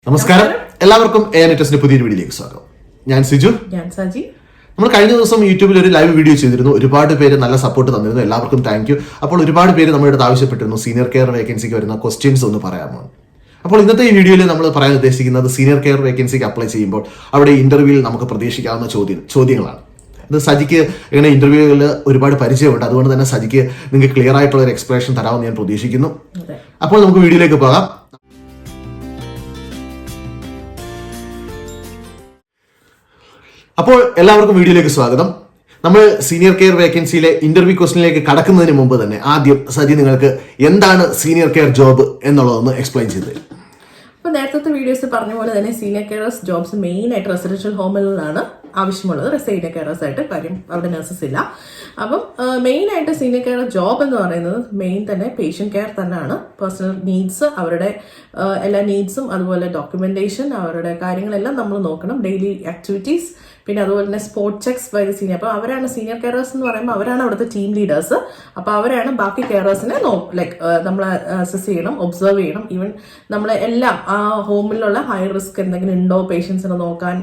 നമസ്കാരം എല്ലാവർക്കും AANETTOS പുതിയൊരു വീഡിയോയിലേക്ക് സ്വാഗതം. ഞാൻ സിജു. ഞാൻ സജി. നമ്മൾ കഴിഞ്ഞ ദിവസം യൂട്യൂബിൽ ഒരു ലൈവ് വീഡിയോ ചെയ്തിരുന്നു. ഒരുപാട് പേര് നല്ല സപ്പോർട്ട് തന്നിരുന്നു. എല്ലാവർക്കും താങ്ക് യു. അപ്പോൾ ഒരുപാട് പേര് നമ്മുടെ അടുത്ത് ആവശ്യപ്പെട്ടിരുന്നു സീനിയർ കെയർ വേക്കൻസിക്ക് വരുന്ന ക്വസ്റ്റ്യൻസ് ഒന്ന് പറയാമോ. അപ്പോൾ ഇന്നത്തെ ഈ വീഡിയോയിൽ നമ്മൾ പറയാൻ ഉദ്ദേശിക്കുന്നത് സീനിയർ കെയർ വേക്കൻസിക്ക് അപ്ലൈ ചെയ്യുമ്പോൾ അവിടെ ഇന്റർവ്യൂവിൽ നമുക്ക് പ്രതീക്ഷിക്കാവുന്ന ചോദ്യങ്ങളാണ്. ഇത് സജിക്ക് ഇങ്ങനെ ഇന്റർവ്യൂകളിൽ ഒരുപാട് പരിചയമുണ്ട്. അതുകൊണ്ട് തന്നെ സജിക്ക് നിങ്ങൾക്ക് ക്ലിയർ ആയിട്ടുള്ള ഒരു എക്സ്പ്ലനേഷൻ തരാമെന്ന് ഞാൻ പ്രതീക്ഷിക്കുന്നു. അപ്പോൾ നമുക്ക് വീഡിയോയിലേക്ക് പോകാം. അപ്പോൾ എല്ലാവർക്കും വീഡിയോയിലേക്ക് സ്വാഗതം. നമ്മൾ സീനിയർ കെയർ വേക്കൻസിയിലെ ഇന്റർവ്യൂ ക്വസ്റ്റിനിലേക്ക് കടക്കുന്നതിന് മുമ്പ് തന്നെ ആദ്യം സജി നിങ്ങൾക്ക് എന്താണ് സീനിയർ കെയർ ജോബ് എന്നുള്ളതൊന്ന് എക്സ്പ്ലെയിൻ ചെയ്ത്. അപ്പോൾ നേരത്തെ വീഡിയോസ് പറഞ്ഞ പോലെ തന്നെ സീനിയർ കെയറേഴ്സ് ജോബ്സ് മെയിൻ ആയിട്ട് റെസിഡൻഷ്യൽ ഹോമിലാണ് ആവശ്യമുള്ളത്. സീനിയർ കെയറേഴ്സ് ആയിട്ട് കാര്യം അവിടെ നഴ്സസ് ഇല്ല. അപ്പം മെയിൻ ആയിട്ട് സീനിയർ കെയർ ജോബ് എന്ന് പറയുന്നത് മെയിൻ തന്നെ പേഷ്യന്റ് കെയർ തന്നെയാണ്. പേഴ്സണൽ നീഡ്സ്, അവരുടെ എല്ലാ നീഡ്സും അതുപോലെ ഡോക്യുമെന്റേഷൻ, അവരുടെ കാര്യങ്ങളെല്ലാം നമ്മൾ നോക്കണം. ഡെയിലി ആക്ടിവിറ്റീസ്, പിന്നെ അതുപോലെ തന്നെ spot checks by the senior. അപ്പോൾ അവരാണ് സീനിയർ കെയറേഴ്സ് എന്ന് പറയുമ്പോൾ അവരാണ് അവിടുത്തെ ടീം ലീഡേഴ്സ്. അപ്പോൾ അവരാണ് ബാക്കി കെയറേഴ്സിനെ നമ്മൾ അസസ് ചെയ്യണം, ഒബ്സർവ് ചെയ്യണം. ഈവൻ നമ്മളെ എല്ലാം ആ ഹോമിലുള്ള ഹൈ റിസ്ക് എന്തെങ്കിലും ഉണ്ടോ പേഷ്യൻസിനെ നോക്കാൻ,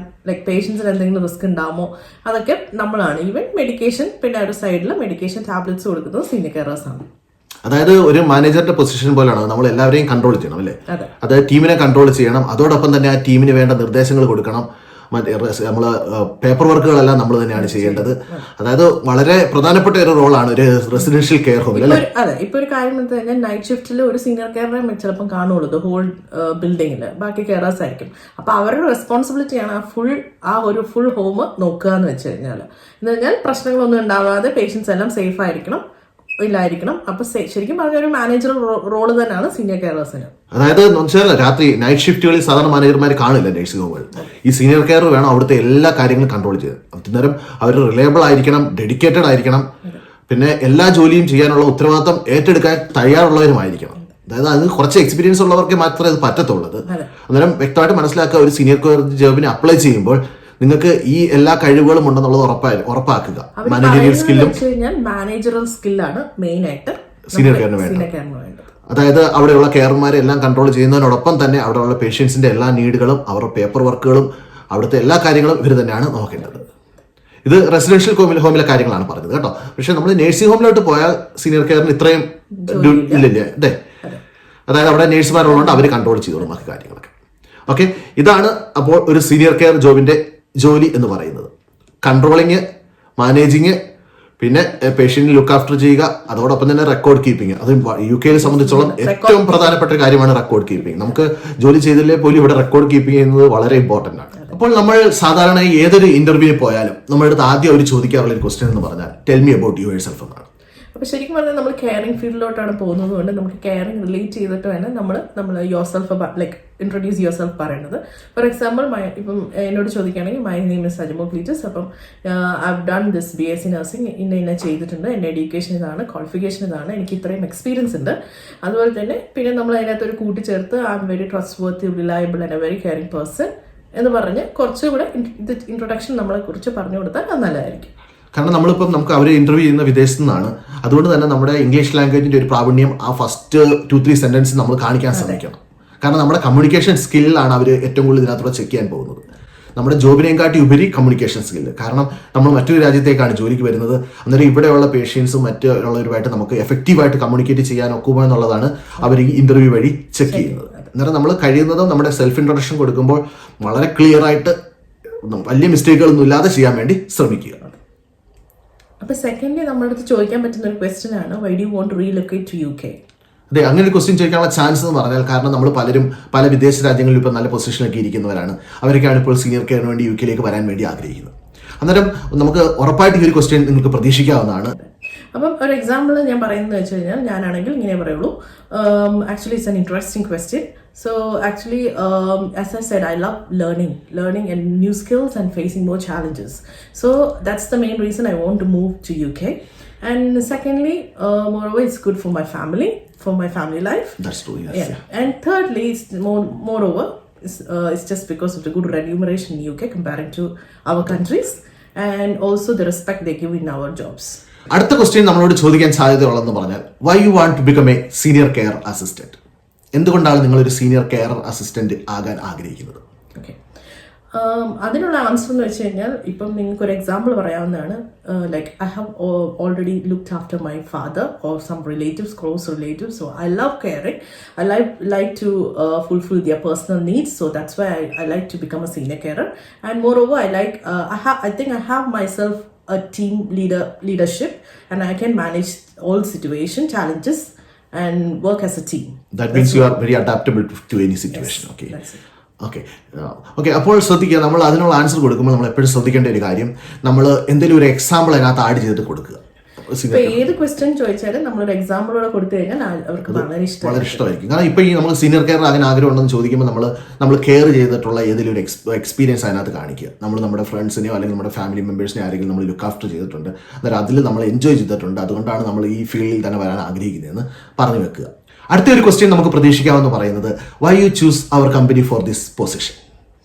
പേഷ്യൻസിന് എന്തെങ്കിലും റിസ്ക് ഉണ്ടാകുമോ, അതൊക്കെ നമ്മളാണ്. ഈവൻ മെഡിക്കേഷൻ, പിന്നെ ഒരു സൈഡിൽ മെഡിക്കേഷൻ ടാബ്ലറ്റ്സ് കൊടുക്കുന്നത് സീനിയർ കെയറേഴ്സ് ആണ്. അതായത് ഒരു മാനേജറുടെ പൊസിഷൻ പോലെയാണ് നമ്മൾ എല്ലാവരെയും കൺട്രോൾ ചെയ്യണം അല്ലേ. അതായത് ടീമിനെ കൺട്രോൾ ചെയ്യണം. അതോടൊപ്പം തന്നെ ആ ടീമിന് വേണ്ട നിർദ്ദേശങ്ങൾ കൊടുക്കണം. നമ്മള് പേപ്പർ വർക്കുകളെല്ലാം നമ്മൾ തന്നെയാണ് ചെയ്യേണ്ടത്. അതായത് വളരെ പ്രധാനപ്പെട്ട ഒരു റോളാണ് ഒരു റെസിഡൻഷ്യൽ കെയർ ഹോമിൽ അല്ലേ. അതെ, ഇപ്പൊ ഒരു കാര്യം കഴിഞ്ഞാൽ നൈറ്റ് ഷിഫ്റ്റിൽ ഒരു സീനിയർ കെയറിനെ ചിലപ്പോൾ കാണുള്ളൂ ഹോൾ ബിൽഡിങ്ങില്, ബാക്കി കെയറേഴ്സ് ആയിരിക്കും. അപ്പൊ അവരുടെ റെസ്പോൺസിബിലിറ്റിയാണ് ഒരു ഫുൾ ഹോം നോക്കുക എന്ന് വെച്ച് കഴിഞ്ഞാൽ. എന്ന് കഴിഞ്ഞാൽ പ്രശ്നങ്ങളൊന്നും ഉണ്ടാവാതെ പേഷ്യൻസ് എല്ലാം സേഫ് ആയിരിക്കണം, ഇല്ലായിരിക്കണം. അപ്പൊ ശരിക്കും പറഞ്ഞ ഒരു മാനേജർ റോള് തന്നെയാണ് സീനിയർ കെയറേഴ്സിന്. അതായത് രാത്രി നൈറ്റ് ഷിഫ്റ്റുകളിൽ സാധാരണ മാനേജർമാർ കാണില്ല നഴ്സിംഗ് ഹോമുകൾ. ഈ സീനിയർ കെയർ വേണം അവിടുത്തെ എല്ലാ കാര്യങ്ങളും കൺട്രോൾ ചെയ്ത്. അന്നേരം അവർ റിലയബിൾ ആയിരിക്കണം, ഡെഡിക്കേറ്റഡ് ആയിരിക്കണം, പിന്നെ എല്ലാ ജോലിയും ചെയ്യാനുള്ള ഉത്തരവാദിത്തം ഏറ്റെടുക്കാൻ തയ്യാറുള്ളവരുമായിരിക്കണം. അതായത് അത് കുറച്ച് എക്സ്പീരിയൻസ് ഉള്ളവർക്ക് മാത്രമേ അത് പറ്റത്തുള്ളത്. അന്നേരം വ്യക്തമായിട്ട് മനസ്സിലാക്കുക, ഒരു സീനിയർ കെയർ ജോബിന് അപ്ലൈ ചെയ്യുമ്പോൾ നിങ്ങൾക്ക് ഈ എല്ലാ കഴിവുകളും ഉണ്ടെന്നുള്ളത് ഉറപ്പാക്കുക. മാനേജറിയൽ സ്കില്ലും മാനേജറൽ സ്കില്ലാണ് മെയിൻ ആയിട്ട് സീനിയർ കെയറിന് വേണ്ടത്. അതായത് അവിടെയുള്ള കെയർമാരെ എല്ലാം കൺട്രോൾ ചെയ്യുന്നതിനോടൊപ്പം തന്നെ അവിടെയുള്ള പേഷ്യൻസിന്റെ എല്ലാ നീഡുകളും അവരുടെ പേപ്പർ വർക്കുകളും അവിടുത്തെ എല്ലാ കാര്യങ്ങളും ഇവർ തന്നെയാണ് നോക്കേണ്ടത്. ഇത് റെസിഡൻഷ്യൽ ഹോമിലെ കാര്യങ്ങളാണ് പറഞ്ഞത് കേട്ടോ. പക്ഷെ നമ്മൾ നഴ്സിംഗ് ഹോമിലോട്ട് പോയാൽ സീനിയർ കെയറിന് ഇത്രയും ഇല്ലില്ലേ. അതെ, അതായത് അവിടെ നേഴ്സുമാരുള്ളതുകൊണ്ട് അവർ കൺട്രോൾ ചെയ്തോളും ബാക്കി കാര്യങ്ങളൊക്കെ. ഓക്കെ, ഇതാണ് അപ്പോൾ ഒരു സീനിയർ കെയർ ജോബിന്റെ ജോലി എന്ന് പറയുന്നത്. കൺട്രോളിങ്, മാനേജിങ്, പിന്നെ പേഷ്യന്റിനെ ലുക്ക് ആഫ്റ്റർ ചെയ്യുക, അതോടൊപ്പം തന്നെ റെക്കോർഡ് കീപ്പിംഗ്. അത് UK സംബന്ധിച്ചോളം ഏറ്റവും പ്രധാനപ്പെട്ട കാര്യമാണ് റെക്കോർഡ് കീപ്പിംഗ്. നമുക്ക് ജോലി ചെയ്തില്ലേ പോലും ഇവിടെ റെക്കോർഡ് കീപ്പിംഗ് ചെയ്യുന്നത് വളരെ ഇമ്പോർട്ടന്റ് ആണ്. അപ്പോൾ നമ്മൾ സാധാരണ ഏതൊരു ഇന്റർവ്യൂവിന് പോയാലും നമ്മുടെ അടുത്ത് ആദ്യം അവർ ചോദിക്കാറുള്ള ഒരു ക്വസ്റ്റ്യൻ എന്ന് പറഞ്ഞാൽ tell me about your self എന്നാണ്. അപ്പോൾ ശരിക്കും പറഞ്ഞാൽ നമ്മൾ കെയറിംഗ് ഫീൽഡിലോട്ടാണ് പോകുന്നത് കൊണ്ട് നമുക്ക് കെയറിംഗ് റിലേറ്റ് ചെയ്തിട്ട് വേണം നമ്മൾ your self introduce your self പറയുന്നത്. ഫോർ എക്സാമ്പിൾ, ഇപ്പം എന്നോട് ചോദിക്കുകയാണെങ്കിൽ my name is Sajimon Cletus. അപ്പം I have done this BSc nursing, ഇന്ന ചെയ്തിട്ടുണ്ട്, എൻ്റെ എഡ്യൂക്കേഷൻ ഇതാണ്, ക്വാളിഫിക്കേഷൻ ഇതാണ്, എനിക്ക് ഇത്രയും എക്സ്പീരിയൻസ് ഉണ്ട്. അതുപോലെ തന്നെ പിന്നെ നമ്മൾ അതിനകത്ത് ഒരു കൂട്ടിച്ചേർത്ത് I'm very trustworthy, reliable and a very caring person എന്ന് പറഞ്ഞ് കുറച്ചുകൂടെ ഇൻട്രൊഡക്ഷൻ നമ്മളെ കുറിച്ച് പറഞ്ഞു കൊടുത്താൽ അത് നല്ലതായിരിക്കും. കാരണം നമുക്ക് അവർ ഇന്റർവ്യൂ ചെയ്യുന്ന വിദേശത്തു നിന്നാണ്. അതുകൊണ്ട് തന്നെ നമ്മുടെ ഇംഗ്ലീഷ് ലാംഗ്വേജിന്റെ ഒരു പ്രാവീണ്യം ആ ഫസ്റ്റ് 2-3 സെന്റൻസ് നമ്മൾ കാണിക്കാൻ ശ്രമിക്കണം. കാരണം നമ്മുടെ കമ്മ്യൂണിക്കേഷൻ സ്കില്ലാണ് അവർ ഏറ്റവും കൂടുതൽ ഇതിനകത്തൂടെ ചെക്ക് ചെയ്യാൻ പോകുന്നത്. നമ്മുടെ ജോബിനെയും കാട്ടി ഉപരി കമ്മ്യൂണിക്കേഷൻ സ്കില്ല്. കാരണം നമ്മൾ മറ്റൊരു രാജ്യത്തേക്കാണ് ജോലിക്ക് വരുന്നത്. അന്നേരം ഇവിടെയുള്ള പേഷ്യൻസും മറ്റുള്ളവരുമായിട്ട് നമുക്ക് എഫക്റ്റീവായിട്ട് കമ്മ്യൂണിക്കേറ്റ് ചെയ്യാൻ ഒക്കുമോ എന്നുള്ളതാണ് അവർ ഈ ഇന്റർവ്യൂ വഴി ചെക്ക് ചെയ്യുന്നത്. അന്നേരം നമ്മൾ കഴിയുന്നതും നമ്മുടെ സെൽഫ് ഇൻട്രൊഡക്ഷൻ കൊടുക്കുമ്പോൾ വളരെ ക്ലിയർ ആയിട്ട് വലിയ മിസ്റ്റേക്കുകളൊന്നും ഇല്ലാതെ ചെയ്യാൻ വേണ്ടി ശ്രമിക്കുക. അപ്പൊ സെക്കൻഡ്ലി നമ്മുടെ അടുത്ത് ചോദിക്കാൻ പറ്റുന്ന ഒരു ക്വസ്റ്റ്യൻ ആണ്, why do you want to relocate to UK? അതെ, അങ്ങനെ ഒരു ക്വസ്റ്റ്യൻ ചോദിക്കാനുള്ള ചാൻസ് എന്ന് പറഞ്ഞാൽ കാരണം നമ്മൾ പല വിദേശ രാജ്യങ്ങളിൽ ഇപ്പോൾ നല്ല പൊസിഷനിലൊക്കെ ഇരിക്കുന്നവരാണ്. അവരൊക്കെയാണ് ഇപ്പോൾ സീനിയർ കെയറിന് വേണ്ടി UK വരാൻ വേണ്ടി ആഗ്രഹിക്കുന്നത്. അന്നേരം നമുക്ക് ഉറപ്പായിട്ട് ഈ ഒരു ക്വസ്റ്റ്യൻ നിങ്ങൾക്ക് പ്രതീക്ഷിക്കാവുന്നതാണ്. അപ്പം ഒരു എക്സാമ്പിൾ ഞാൻ പറയുന്നത് വെച്ച് കഴിഞ്ഞാൽ ഞാനാണെങ്കിൽ ഇങ്ങനെ പറയുള്ളൂ. Actually it's an interesting question. So actually, as I said, I love learning and new skills and facing more challenges. So that's the main reason I want to move to UK. And secondly, moreover, it's good for my family life. That's true, yes. Yeah. And thirdly, it's moreover, it's just because of the good remuneration in UK comparing to our countries, and also the respect they give in our jobs. അടുത്ത question നമ്മളോട് ചോദിക്കാൻ സാധ്യതയുള്ളതെന്ന് പറഞ്ഞാൽ, why you want to become a senior care assistant? എന്തുകൊണ്ടാണ് നിങ്ങളൊരു senior care assistant ആകാൻ ആഗ്രഹിക്കുന്നത്? Okay, അതിനുള്ള answer എന്ന് വെച്ച് കഴിഞ്ഞാൽ ഇപ്പം നിങ്ങൾക്ക് ഒരു എക്സാമ്പിൾ പറയാവുന്നതാണ്. Like I have already looked after my father or some relatives, close relatives. So I love caring. I like to fulfill their personal needs. So that's why I like to become a senior carer. And moreover, I think I have myself a team leadership, and I can manage all situation challenges and work as a team. That means you are very adaptable to any situation. Yes, Okay. that's it. Okay. അപ്പോൾ ശ്രദ്ധിക്കുക, നമ്മൾ അതിനുള്ള answer കൊടുക്കുമ്പോൾ നമ്മൾ എപ്പോഴും ശ്രദ്ധിക്കേണ്ട ഒരു കാര്യം, നമ്മൾ എന്തെങ്കിലും ഒരു എക്സാമ്പിൾ അതിനകത്ത് ആഡ് ചെയ്തിട്ട് കൊടുക്കുക. ഏത് ക്വസ്റ്റ്യൻ ചോദിച്ചാലും നമ്മളൊരു എക്സാമ്പിളോടെ കൊടുത്തു കഴിഞ്ഞാൽ അവർക്ക് വളരെ ഇഷ്ടമായിരിക്കും. കാരണം ഇപ്പൊ ഈ നമ്മൾ സീനിയർ കെയർ ആകാൻ ആഗ്രഹം ഉണ്ടെന്ന് ചോദിക്കുമ്പോൾ നമ്മൾ കെയർ ചെയ്തിട്ടുള്ള ഏതെങ്കിലും ഒരു എക്സ്പീരിയൻസ് അതിനകത്ത് കാണിക്കുക. നമ്മൾ നമ്മുടെ ഫ്രണ്ട്സിനെയോ അല്ലെങ്കിൽ നമ്മുടെ ഫാമിലി മെമ്പേഴ്സിനെയോ ആരെങ്കിലും നമ്മൾ ലുക്ക് ആഫ്റ്റർ ചെയ്തിട്ടുണ്ട്, അന്നേരം അതിൽ നമ്മൾ എൻജോയ് ചെയ്തിട്ടുണ്ട്, അതുകൊണ്ടാണ് നമ്മൾ ഈ ഫീൽഡിൽ തന്നെ വരാൻ ആഗ്രഹിക്കുന്നതെന്ന് പറഞ്ഞു വെക്കുക. അടുത്ത ഒരു ക്വസ്റ്റ്യൻ നമുക്ക് പ്രതീക്ഷിക്കാമെന്ന് പറയുന്നത്, why you choose our company for this position?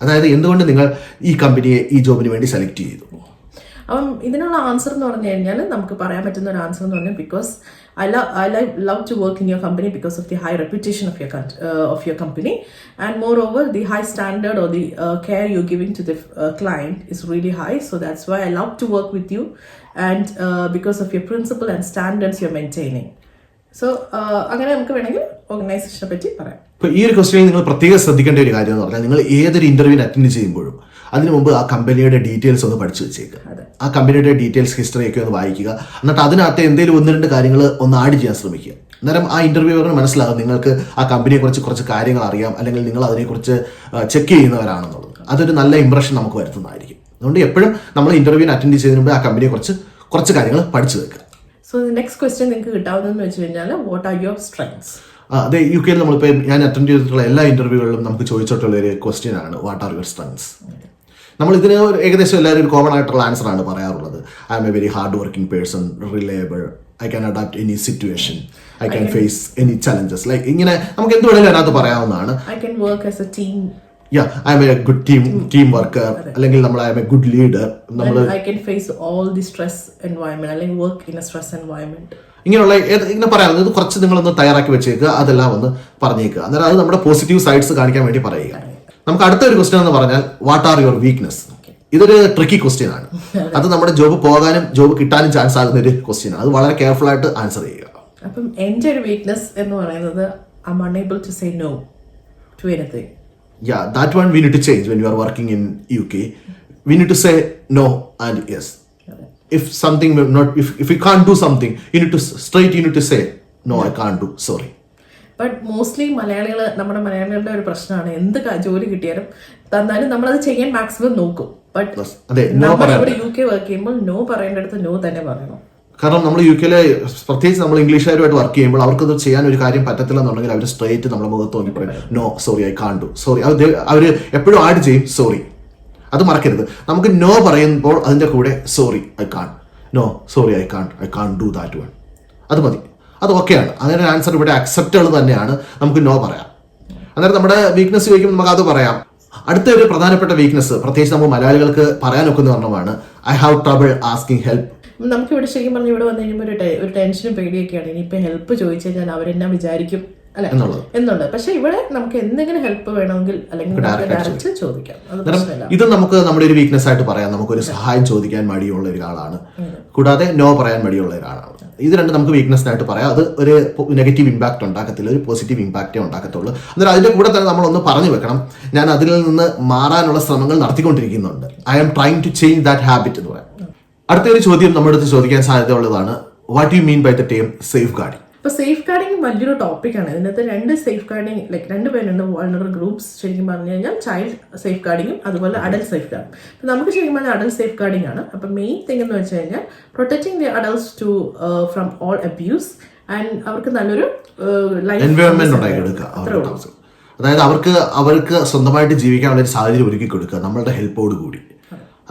അതായത് എന്തുകൊണ്ട് നിങ്ങൾ ഈ കമ്പനിയെ ഈ ജോബിന് വേണ്ടി സെലക്ട് ചെയ്തു? അപ്പം ഇതിനുള്ള ആൻസർ എന്ന് പറഞ്ഞു കഴിഞ്ഞാൽ നമുക്ക് പറയാൻ പറ്റുന്ന ഒരു ആൻസർ എന്ന് പറഞ്ഞാൽ, because I love to work in your company because of the high reputation of your company, and moreover the high standard or the care you're giving to the client is really high. So that's why I love to work with you, and because of your principle and standards you're maintaining. So അങ്ങനെ നമുക്ക് വേണമെങ്കിൽ ഓർഗനൈസേഷനെ പറ്റി പറയാം. ഇപ്പോൾ ഈ ഒരു question നിങ്ങൾ പ്രത്യേകം ശ്രദ്ധിക്കേണ്ട ഒരു കാര്യം എന്ന് പറഞ്ഞാൽ, നിങ്ങൾ ഏതൊരു ഇന്റർവ്യൂവിന് അറ്റൻഡ് ചെയ്യുമ്പോഴും അതിനു മുമ്പ് ആ കമ്പനിയുടെ ഡീറ്റെയിൽസ് ഒന്ന് പഠിച്ചു വെച്ചേക്കുക. ആ കമ്പനിയുടെ ഡീറ്റെയിൽസ് ഹിസ്റ്ററിയൊക്കെ ഒന്ന് വായിക്കുക. എന്നിട്ട് അതിനകത്ത് എന്തെങ്കിലും 1-2 കാര്യങ്ങൾ ഒന്ന് ആഡ് ചെയ്യാൻ ശ്രമിക്കുക. അന്നേരം ആ ഇന്റർവ്യൂവറിന് മനസ്സിലാകും നിങ്ങൾക്ക് ആ കമ്പനിയെക്കുറിച്ച് കുറച്ച് കാര്യങ്ങൾ അറിയാം, അല്ലെങ്കിൽ നിങ്ങൾ അതിനെക്കുറിച്ച് ചെക്ക് ചെയ്യുന്നവരാണെന്നുള്ളത്. അതൊരു നല്ല ഇംപ്രഷൻ നമുക്ക് വരുത്തുന്നതായിരിക്കും. അതുകൊണ്ട് എപ്പോഴും നമ്മൾ ഇന്റർവ്യൂവിന് അറ്റൻഡ് ചെയ്യുന്നതിന് മുമ്പ് ആ കമ്പനിയെക്കുറിച്ച് കുറച്ച് കാര്യങ്ങൾ പഠിച്ചു വെക്കുക. സോ നെക്സ്റ്റ് ക്വസ്റ്റ്യൻ നിങ്ങൾക്ക് കിട്ടാവുന്നതെന്ന് വെച്ച് കഴിഞ്ഞാൽ, വാട്ട് ആർ യുവർ സ്ട്രെങ്ത്സ്? അതെ, UK-ൽ നമ്മളിപ്പോൾ ഞാൻ അറ്റൻഡ് ചെയ്തിട്ടുള്ള എല്ലാ ഇന്റർവ്യൂകളിലും നമുക്ക് ചോദിച്ചിട്ടുള്ള ഒരു ക്വസ്റ്റ്യൻ ആണ്, വാട്ട് ആർ യുവർ സ്ട്രെങ്ത്സ്? നമ്മൾ ഇതിന് ഏകദേശം എല്ലാവരും ഒരു കോമൺ ആയിട്ടുള്ള ആൻസർ ആണ് പറയാറുള്ളത്. I'm a very hard working person, reliable, I can adapt any situation, I can face any challenges. Like ഇങ്ങനെ നമുക്ക് എന്ത് വേണമെങ്കിലും അതിനകത്ത് പറയാവുന്നതാണ്. I can work as a team. I'm a good team worker, അല്ലെങ്കിൽ നമ്മൾ I'm a good leader. I can face all the stress environment, അല്ലെങ്കിൽ work in a stress environment. ഇങ്ങനെയുള്ള ഇങ്ങനെ പറയാവുന്നത് കുറച്ച് നിങ്ങളൊന്ന് തയ്യാറാക്കി വെച്ചേക്കുക, അതെല്ലാം ഒന്ന് പറഞ്ഞേക്കുക. അന്നേരം അത് നമ്മുടെ പോസിറ്റീവ് സൈഡ്സ് കാണിക്കാൻ വേണ്ടി പറയുക. നമുക്ക് അടുത്ത ഒരു ക്വസ്റ്റ്യൻ എന്ന് പറഞ്ഞാൽ, വാട്ട് ആർ യുവർ വീക്ക്നെസ്? ഇതൊരു ട്രിക്കി ക്വസ്റ്റ്യൻ ആണ്. അത് നമ്മുടെ ജോബ് പോകാനും ജോബ് കിട്ടാനും ചാൻസ് ആകുന്ന ഒരു ക്വസ്റ്റ്യൻ ആണ്. അത് വളരെ കെയർഫുൾ ആയിട്ട് ആൻസർ ചെയ്യുക. അപ്പം എൻ്റെ ഒരു വീക്ക്നെസ് എന്ന് പറയുന്നത്, I am unable to say no to anything. Yeah, that one we need to change when you are working in UK. We need to say no and yes. If something will not, if you can't do something, you need to say no, I can't do, sorry. But mostly നമ്മുടെ മലയാളികളുടെ ഒരു പ്രശ്നമാണ്, എന്ത് ജോലി കിട്ടിയാലും തന്നാലും നമ്മളത് ചെയ്യാൻ മാക്സിമം നോക്കും. ബട്ട് നമ്മളിവിടെ UK വർക്ക് ചെയ്യുമ്പോൾ നോ പറയേണ്ടടുത്ത് നോ തന്നെ പറയണം. കാരണം നമ്മൾ UK-ലെ പ്രത്യേകിച്ച് നമ്മൾ ഇംഗ്ലീഷുകാരുമായിട്ട് വർക്ക് ചെയ്യുമ്പോൾ അവർക്കത് ചെയ്യാൻ ഒരു കാര്യം പറ്റത്തില്ലെന്നുണ്ടെങ്കിൽ അവർ സ്ട്രേറ്റ് നമ്മുടെ മുഖത്ത് നോക്കി പറയും, no sorry, I can't do, sorry. അവർ എപ്പോഴും ആഡ് ചെയ്യും സോറി. അത് മറക്കരുത്. നമുക്ക് നോ പറയുമ്പോൾ അതിൻ്റെ കൂടെ sorry, I can't, no sorry, I can't do that one. അത് മതി, അത് ഓക്കെയാണ്. അങ്ങനെ ആൻസർ ഇവിടെ അക്സെപ്റ്റബിൾ തന്നെയാണ്. നമുക്ക് നോ പറയാം. അന്നേരം നമ്മുടെ വീക്ക്നെസ് ചോദിക്കുമ്പോൾ നമുക്ക് അത് പറയാം. അടുത്ത ഒരു പ്രധാനപ്പെട്ട വീക്ക്നെസ്, പ്രത്യേകിച്ച് നമ്മൾ മലയാളികൾക്ക് പറയാനൊക്കുന്ന ഒരെണ്ണമാണ്, I have trouble asking help. നമുക്കിവിടെ ശരിക്കും പറഞ്ഞാൽ ഇവിടെ വന്നു കഴിയുമ്പോൾ ഒരു ടെൻഷനും പേടിയൊക്കെയാണ്. ഇനിയിപ്പോൾ ഹെൽപ്പ് ചോദിച്ചു കഴിഞ്ഞാൽ അവരെന്നാ വിചാരിക്കും അല്ലെ എന്നുള്ളത്. പക്ഷെ ഇവിടെ നമുക്ക് എന്തെങ്കിലും ഹെൽപ്പ് വേണമെങ്കിൽ അല്ലെങ്കിൽ ഡയറക്റ്റ് ചോദിക്കാം. ഇത് നമുക്ക് നമ്മുടെ ഒരു വീക്ക്നെസ് ആയിട്ട് പറയാം. നമുക്കൊരു സഹായം ചോദിക്കാൻ മടിയുള്ള ഒരാളാണ്, കൂടാതെ നോ പറയാൻ മടിയുള്ള ഒരാളാണ്. ഇത് രണ്ട് നമുക്ക് വീക്ക്നെസ് ആയിട്ട് പറയാം. അത് ഒരു നെഗറ്റീവ് ഇമ്പാക്ട് ഉണ്ടാക്കത്തില്ല, ഒരു പോസിറ്റീവ് ഇമ്പാക്റ്റേ ഉണ്ടാക്കത്തുള്ളൂ. അന്നേരം അതിന്റെ കൂടെ തന്നെ നമ്മളൊന്ന് പറഞ്ഞു വെക്കണം, ഞാൻ അതിൽ നിന്ന് മാറാനുള്ള ശ്രമങ്ങൾ നടത്തിക്കൊണ്ടിരിക്കുന്നുണ്ട്. I am trying to change that habit എന്ന് പറയാം. അടുത്തൊരു ചോദ്യം നമ്മുടെ അടുത്ത് ചോദിക്കാൻ സാധ്യതയുള്ളതാണ്, what you mean by the term safeguarding? ഇപ്പൊ സേഫ് ഗാർഡിംഗ് വലിയൊരു ടോപ്പിക്കാണ്. ഇതിനകത്ത് 2 സേഫ് ഗാർഡിംഗ്, ലൈക്ക് 2 പേരുണ്ട്, വൾണറബിൾ ഗ്രൂപ്പ്സ്. ശരിക്കും പറഞ്ഞു കഴിഞ്ഞാൽ ചൈൽഡ് സേഫ് ഗാർഡിങ്ങും അതുപോലെ അഡൽട്ട് സേഫ് ഗാർഡിംഗ്. അപ്പൊ നമുക്ക് ശരിക്കും പറഞ്ഞാൽ അഡൽട്ട് സേഫ് ഗാർഡിംഗ് ആണ്. അപ്പൊ മെയിൻ തിങ് എന്ന് വെച്ച് കഴിഞ്ഞാൽ protecting the adults to from all abuse and അവർക്ക് നല്ലൊരു എൻവയോൺമെന്റ് ഉണ്ടാക്കിയെടുക്കുക. അതായത് അവർക്ക് സ്വന്തമായിട്ട് ജീവിക്കാനുള്ള ഒരു സാഹചര്യം ഒരുക്കി കൊടുക്കുക നമ്മളുടെ ഹെൽപ്പോട് കൂടി.